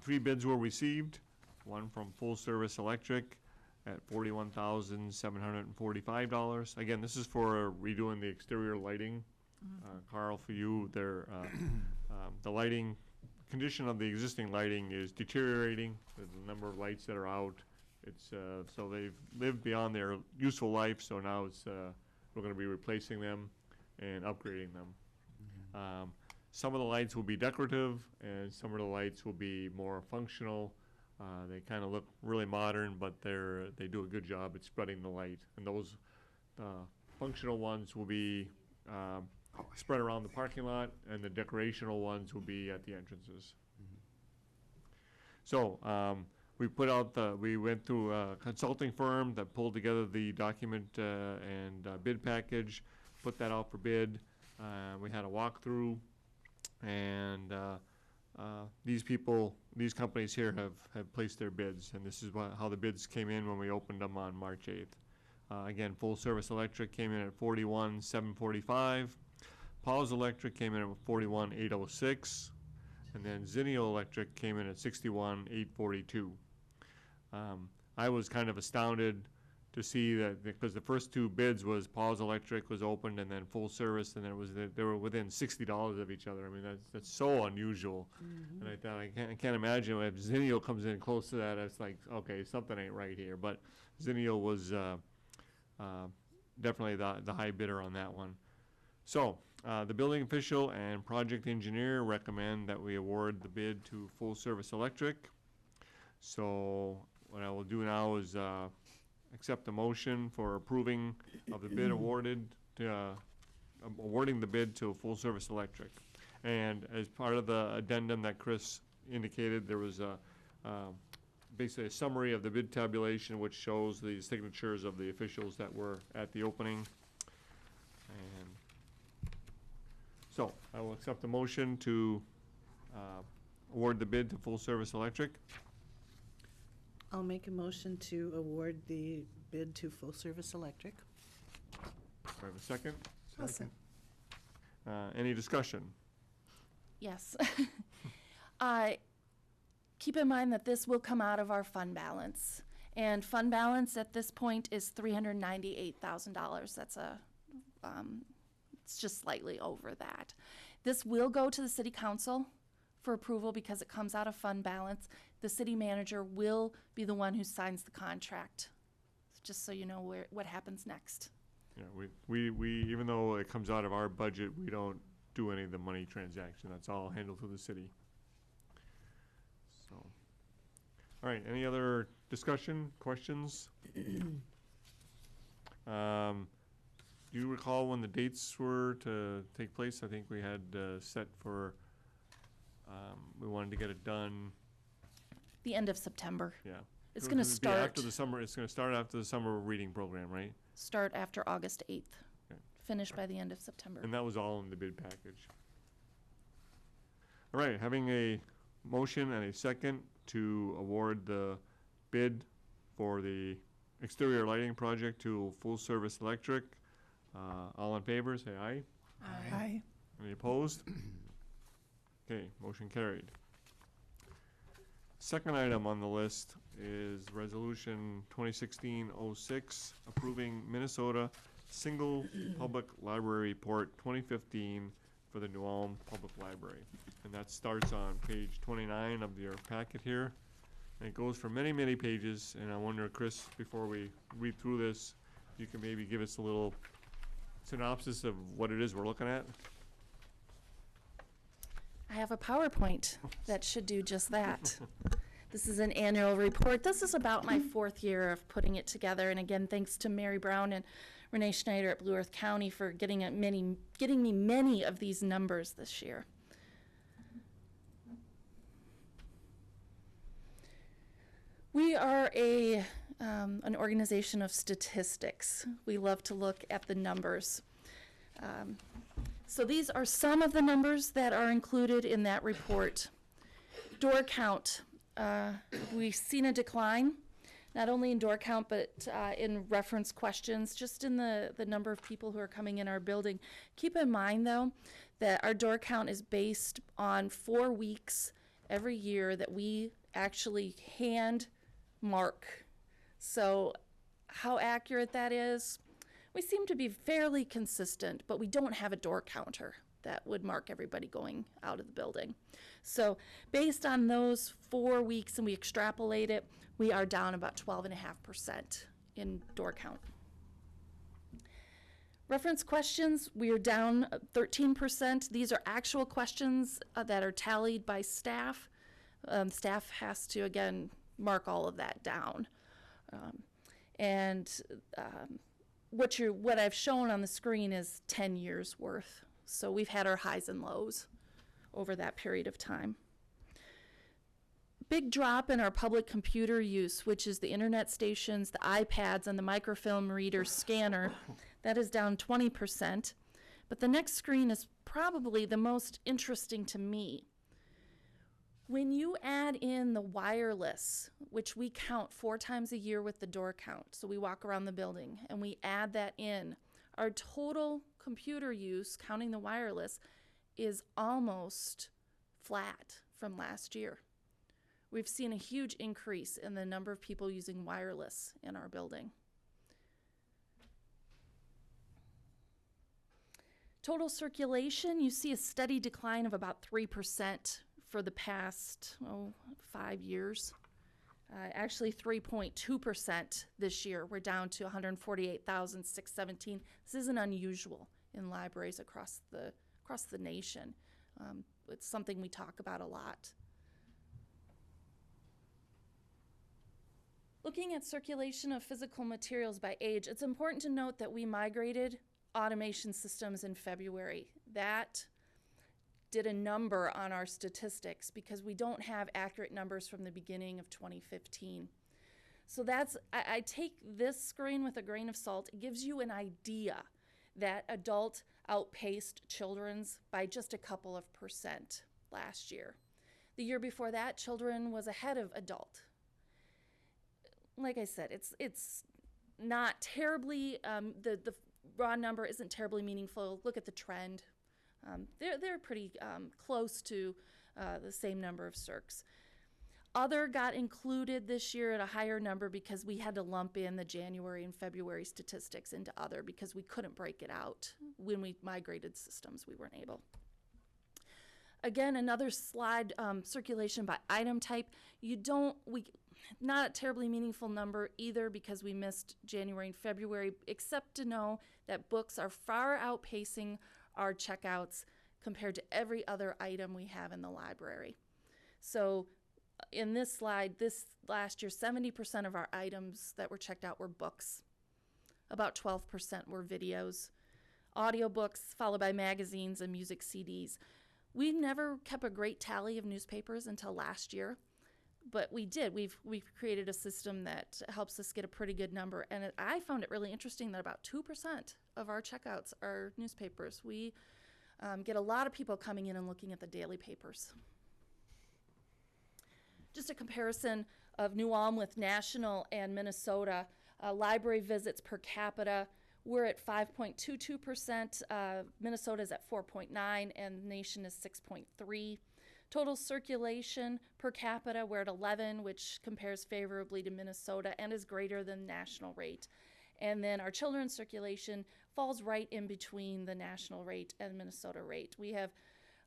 3 bids were received, one from Full Service Electric at $41,745. Again, this is for redoing the exterior lighting. Carl, for you, the lighting condition of the existing lighting is deteriorating. There's a number of lights that are out. It's so they've lived beyond their useful life. So now it's we're going to be replacing them and upgrading them. Some of the lights will be decorative, and some of the lights will be more functional. They kind of look really modern, but they do a good job at spreading the light. And those functional ones will be spread around the parking lot, and the decorational ones will be at the entrances. So we put out we went through a consulting firm that pulled together the document and bid package, put that out for bid. We had a walkthrough, and these companies here have placed their bids, and this is how the bids came in when we opened them on March 8th. Again, Full Service Electric came in at $41,745. Paul's Electric came in at $41,806. And then Zinio Electric came in at $61,842. I was kind of astounded to see that, because the first two bids was Paul's Electric was opened, and then Full Service, and then they were within $60 of each other. I mean, that's so unusual. And I thought, I can't imagine if Zinio comes in close to that, it's like, okay, something ain't right here. But Zinio was definitely the high bidder on that one. So the building official and project engineer recommend that we award the bid to Full Service Electric. So what I will do now is accept a motion for approving of the bid awarding the bid to Full Service Electric. And as part of the addendum that Kris indicated, there was basically a summary of the bid tabulation, which shows the signatures of the officials that were at the opening. And so I will accept the motion to award the bid to Full Service Electric. I'll make a motion to award the bid to Full Service Electric. Do I have a second? Second. Any discussion? Yes. Keep in mind that this will come out of our fund balance. And fund balance at this point is $398,000. That's it's just slightly over that. This will go to the city council for approval because it comes out of fund balance. The city manager will be the one who signs the contract, just so you know what happens next. Yeah, we even though it comes out of our budget, we don't do any of the money transaction. That's all handled through the city. So, all right, any other discussion, questions? Do you recall when the dates were to take place? I think we had set for, we wanted to get it done. The end of September. Yeah. It's going to Be start. after the summer. It's going to start after the summer reading program, right? Start after August 8th. Okay. Finish by the end of September. And that was all in the bid package. All right, having a motion and a second to award the bid for the exterior lighting project to Full Service Electric. All in favor, say aye. Aye. Any opposed? Okay, motion carried. Second item on the list is Resolution 2016-06, approving Minnesota Single Public Library Report 2015 for the New Ulm Public Library. And that starts on page 29 of your packet here. And it goes for many, many pages. And I wonder, Kris, before we read through this, you can maybe give us a little synopsis of what it is we're looking at. I have a PowerPoint that should do just that. This is an annual report. This is about my fourth year of putting it together. And again, thanks to Mary Brown and Renee Schneider at Blue Earth County for getting me many of these numbers this year. We are an organization of statistics. We love to look at the numbers. So these are some of the numbers that are included in that report. Door count, we've seen a decline, not only in door count, but in reference questions, just in the number of people who are coming in our building. Keep in mind, though, that our door count is based on 4 weeks every year that we actually hand mark. So how accurate that is, we seem to be fairly consistent, but we don't have a door counter that would mark everybody going out of the building. So based on those 4 weeks and we extrapolate it, we are down about 12.5% in door count. Reference questions, we are down 13%. These are actual questions that are tallied by staff. Staff has to, again, mark all of that down. What I've shown on the screen is 10 years worth. So we've had our highs and lows over that period of time. Big drop in our public computer use, which is the internet stations, the iPads, and the microfilm reader scanner. That is down 20%. But the next screen is probably the most interesting to me. When you add in the wireless, which we count 4 times a year with the door count, so we walk around the building and we add that in, our total computer use, counting the wireless, is almost flat from last year. We've seen a huge increase in the number of people using wireless in our building. Total circulation, you see a steady decline of about 3% for the past 5 years. Actually 3.2% this year. We're down to 148,617. This isn't unusual in libraries across the nation. It's something we talk about a lot. Looking at circulation of physical materials by age, it's important to note that we migrated automation systems in February. That did a number on our statistics because we don't have accurate numbers from the beginning of 2015. So I take this screen with a grain of salt. It gives you an idea that adult outpaced children's by just a couple of percent last year. The year before that, children was ahead of adult. Like I said, it's not terribly, the raw number isn't terribly meaningful. Look at the trend. They're pretty close to the same number of circs. Other got included this year at a higher number because we had to lump in the January and February statistics into other because we couldn't break it out. When we migrated systems, we weren't able. Again, another slide, circulation by item type. Not a terribly meaningful number either because we missed January and February, except to know that books are far outpacing our checkouts compared to every other item we have in the library. So in this slide, this last year, 70% of our items that were checked out were books. About 12% were videos, audiobooks, followed by magazines and music CDs. We never kept a great tally of newspapers until last year, but we did. We've created a system that helps us get a pretty good number, and I found it really interesting that about 2% of our checkouts are newspapers. We get a lot of people coming in and looking at the daily papers. Just a comparison of New Ulm with national and Minnesota. Library visits per capita, we're at 5.22%. Minnesota's at 4.9%, and the nation is 6.3%. Total circulation per capita, we're at 11, which compares favorably to Minnesota and is greater than the national rate. And then our children's circulation falls right in between the national rate and Minnesota rate. We have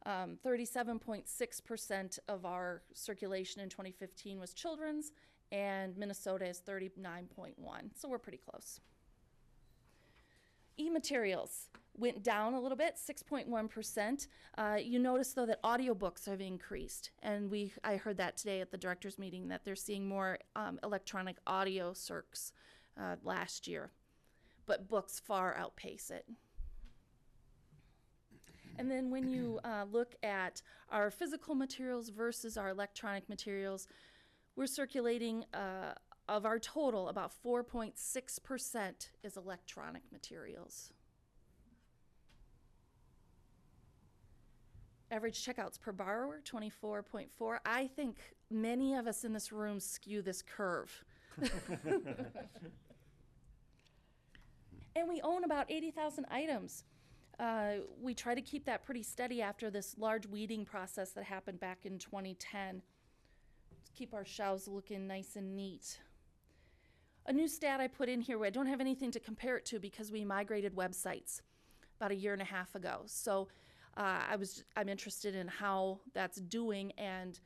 37.6% of our circulation in 2015 was children's, and Minnesota is 39.1%, so we're pretty close. E-materials went down a little bit, 6.1%. You notice, though, that audiobooks have increased, and I heard that today at the directors' meeting, that they're seeing more electronic audio circs last year, but books far outpace it. And then when you look at our physical materials versus our electronic materials, we're circulating, of our total, about 4.6% is electronic materials. Average checkouts per borrower, 24.4. I think many of us in this room skew this curve. And we own about 80,000 items. We try to keep that pretty steady after this large weeding process that happened back in 2010. To keep our shelves looking nice and neat. A new stat I put in here, I don't have anything to compare it to because we migrated websites about 1.5 years ago. So I'm interested in how that's doing, and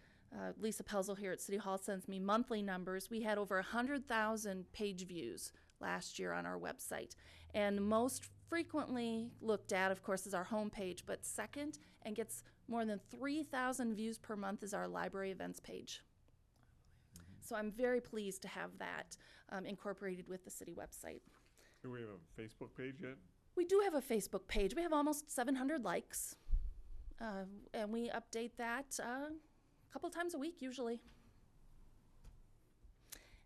Lisa Pelzel here at City Hall sends me monthly numbers. We had over 100,000 page views last year on our website. And most frequently looked at, of course, is our homepage, but second and gets more than 3,000 views per month is our library events page. So I'm very pleased to have that incorporated with the city website. Do we have a Facebook page yet? We do have a Facebook page. We have almost 700 likes, and we update that a couple times a week usually.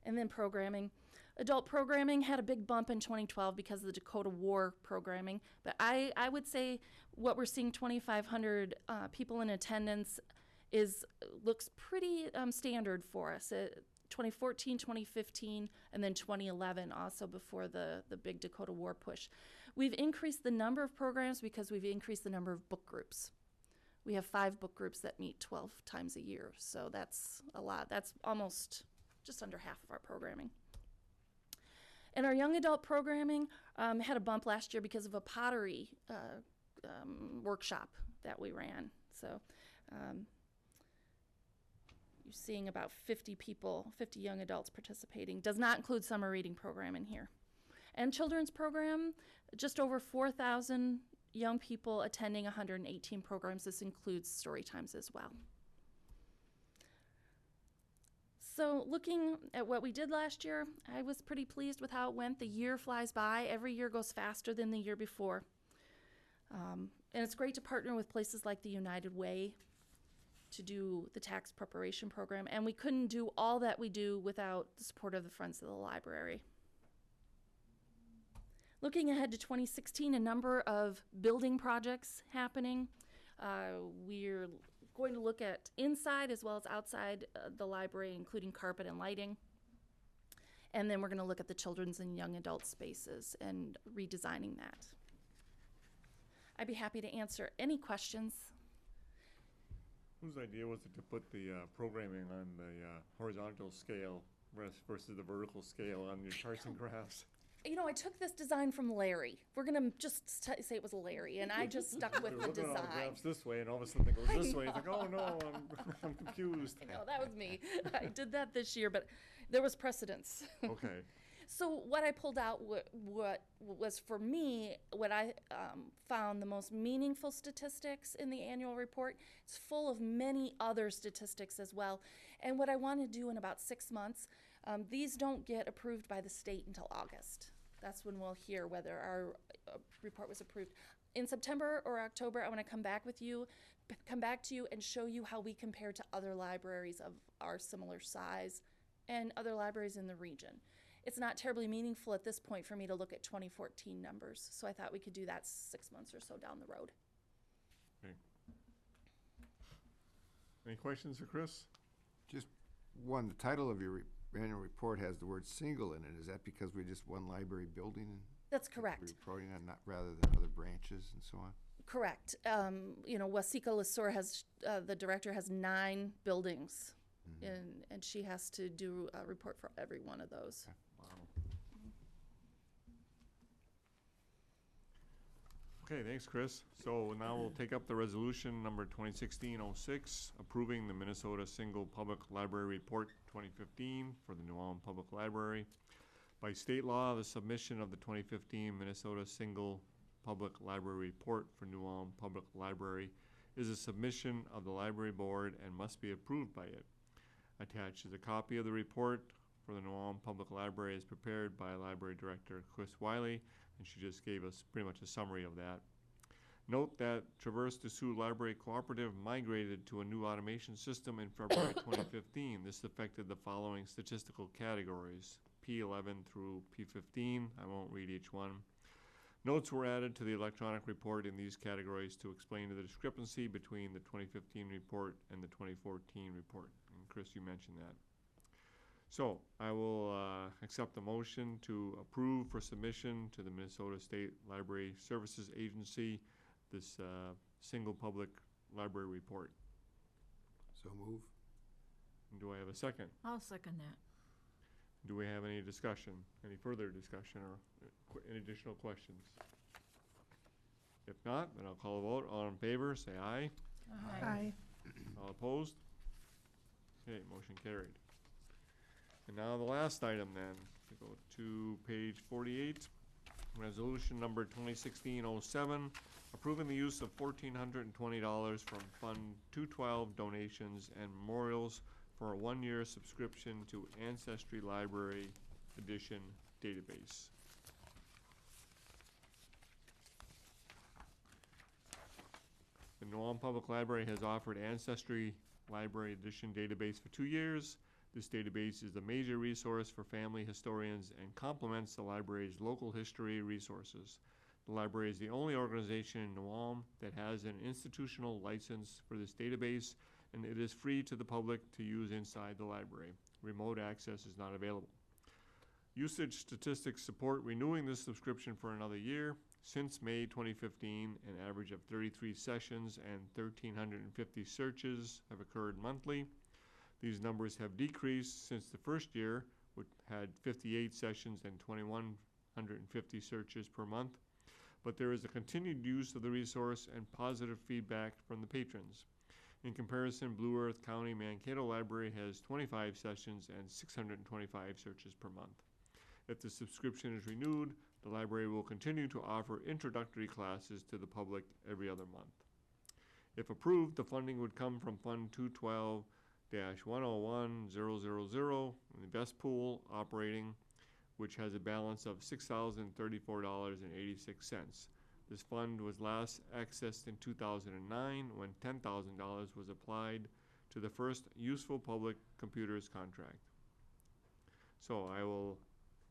And then programming. Adult programming had a big bump in 2012 because of the Dakota War programming, but I would say what we're seeing, 2,500 people in attendance, looks pretty standard for us. 2014, 2015, and then 2011 also before the big Dakota War push. We've increased the number of programs because we've increased the number of book groups. We have 5 book groups that meet 12 times a year, so that's a lot. That's almost just under half of our programming. And our young adult programming had a bump last year because of a pottery workshop that we ran. So you're seeing about 50 people, 50 young adults participating. Does not include summer reading program in here. And children's program, just over 4,000 young people attending 118 programs. This includes story times as well. So looking at what we did last year, I was pretty pleased with how it went. The year flies by. Every year goes faster than the year before. And it's great to partner with places like the United Way to do the tax preparation program. And we couldn't do all that we do without the support of the Friends of the Library. Looking ahead to 2016, a number of building projects happening. We're going to look at inside as well as outside the library, including carpet and lighting. And then we're going to look at the children's and young adult spaces and redesigning that. I'd be happy to answer any questions. Whose idea was it to put the programming on the horizontal scale versus the vertical scale on your charts and graphs? You know, I took this design from Larry. We're going to just say it was Larry, and I just stuck with the Looking at all the design. graphs this way, and all of a sudden it goes I this way. It's like, know. oh no, I'm confused. I know, that was me. I did that this year, but there was precedence. Okay. So what I pulled out, what was for me, what I found the most meaningful statistics in the annual report. It's full of many other statistics as well. And what I want to do in about 6 months, these don't get approved by the state until August. That's when we'll hear whether our report was approved. In September or October, I want to come back to you and show you how we compare to other libraries of our similar size and other libraries in the region. It's not terribly meaningful at this point for me to look at 2014 numbers, so I thought we could do that 6 months or so down the road. Okay. Any questions for Kris? Just one, the title of your annual report has the word single in it. Is that because we're just one library building? That's that correct. we're reporting on, not rather than other branches and so on? Correct. You know, Wasika Lesueur has, the director has 9 buildings, and she has to do a report for every one of those. Okay. Wow. Okay, thanks, Kris. So now we'll take up the resolution number 2016-06, approving the Minnesota Single Public Library Report 2015 for the New Ulm Public Library. By state law, the submission of the 2015 Minnesota Single Public Library Report for New Ulm Public Library is a submission of the library board and must be approved by it. Attached is a copy of the report for the New Ulm Public Library as prepared by Library Director Kris Wiley, and she just gave us pretty much a summary of that. Note that Traverse to Sioux Library Cooperative migrated to a new automation system in February 2015. This affected the following statistical categories, P11 through P15. I won't read each one. Notes were added to the electronic report in these categories to explain the discrepancy between the 2015 report and the 2014 report. And Kris, you mentioned that. So I will accept the motion to approve for submission to the Minnesota State Library Services Agency this single public library report. So move. And do I have a second? I'll second that. Do we have any discussion, any further discussion, or any additional questions? If not, then I'll call a vote. All in favor, say aye. Aye. All opposed? Okay, motion carried. And now the last item then, we go to page 48, resolution number 2016-07, approving the use of $1,420 from Fund 212 donations and memorials for a 1-year subscription to Ancestry Library Edition database. The New Ulm Public Library has offered Ancestry Library Edition database for 2 years. This database is a major resource for family historians and complements the library's local history resources. The library is the only organization in New Ulm that has an institutional license for this database, and it is free to the public to use inside the library. Remote access is not available. Usage statistics support renewing this subscription for another year. Since May 2015, an average of 33 sessions and 1,350 searches have occurred monthly. These numbers have decreased since the first year, which had 58 sessions and 2,150 searches per month. But there is a continued use of the resource and positive feedback from the patrons. In comparison, Blue Earth County Mankato Library has 25 sessions and 625 searches per month. If the subscription is renewed, the library will continue to offer introductory classes to the public every other month. If approved, the funding would come from Fund 212-101-000 in the best pool operating, which has a balance of $6,034.86. This fund was last accessed in 2009 when $10,000 was applied to the first Useful Public Computers contract. So I will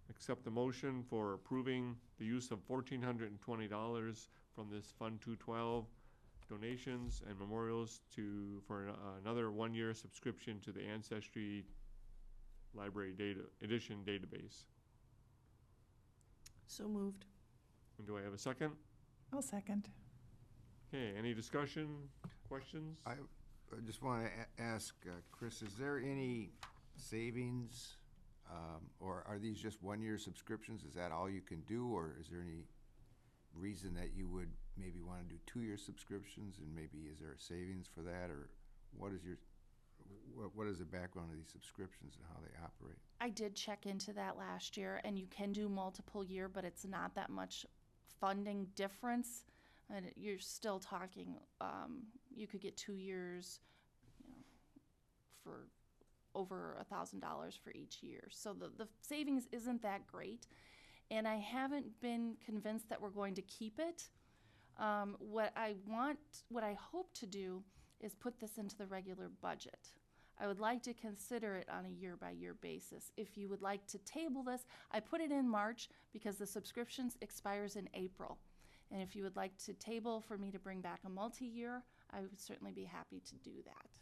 accept the motion for approving the use of $1,420 from this Fund 212 donations and memorials for another one-year subscription to the Ancestry Library Edition database. So moved. And do I have a second? I'll second. Okay, any discussion, questions? I just want to ask, Kris, is there any savings, or are these just one-year subscriptions? Is that all you can do, or is there any reason that you would maybe want to do two-year subscriptions, and maybe is there a savings for that, or what is the background of these subscriptions and how they operate? I did check into that last year, and you can do multiple year, but it's not that much funding difference. And you're still talking, you could get 2 years, for over $1,000 for each year. So the savings isn't that great. And I haven't been convinced that we're going to keep it. What I hope to do is put this into the regular budget. I would like to consider it on a year-by-year basis. If you would like to table this, I put it in March because the subscriptions expires in April. And if you would like to table for me to bring back a multi-year, I would certainly be happy to do that.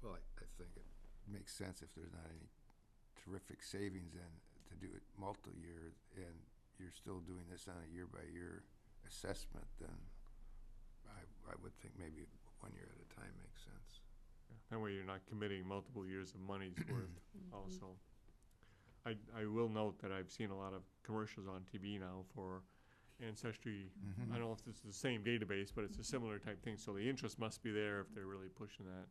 Well, I think it makes sense if there's not any terrific savings then to do it multi-year, and you're still doing this on a year-by-year assessment, then I would think maybe 1 year at a time makes sense. That way you're not committing multiple years of money's worth also. I will note that I've seen a lot of commercials on TV now for Ancestry. I don't know if this is the same database, but it's a similar type thing. So the interest must be there if they're really pushing that.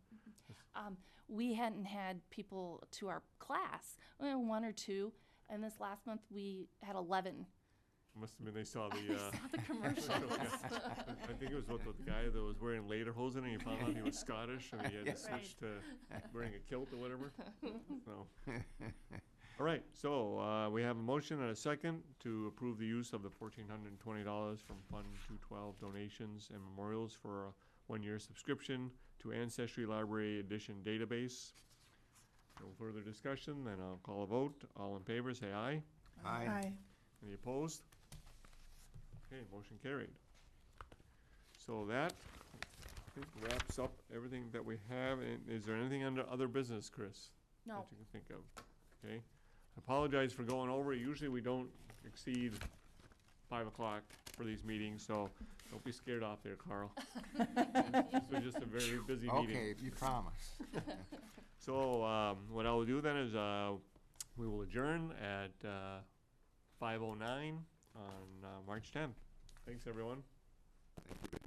We hadn't had people to our class, one or two, and this last month we had 11. Must have been they saw the. Saw the commercials. I think it was what the guy that was wearing lederhosen and he found out he was Scottish and he had to switch to wearing a kilt or whatever. So. All right, so we have a motion and a second to approve the use of the $1,420 from Fund 212 donations and memorials for a one-year subscription to Ancestry Library Edition database. No further discussion, then I'll call a vote. All in favor, say aye. Aye. Any opposed? Okay, motion carried. So that, I think, wraps up everything that we have. And is there anything under other business, Kris? No. That you can think of? Okay. I apologize for going over. Usually we don't exceed 5 o'clock for these meetings, so don't be scared off there, Carl. This was just a very busy meeting. Okay, you promise. So what I will do then is we will adjourn at 5:09 on March 10th. Thanks, everyone. Thank you.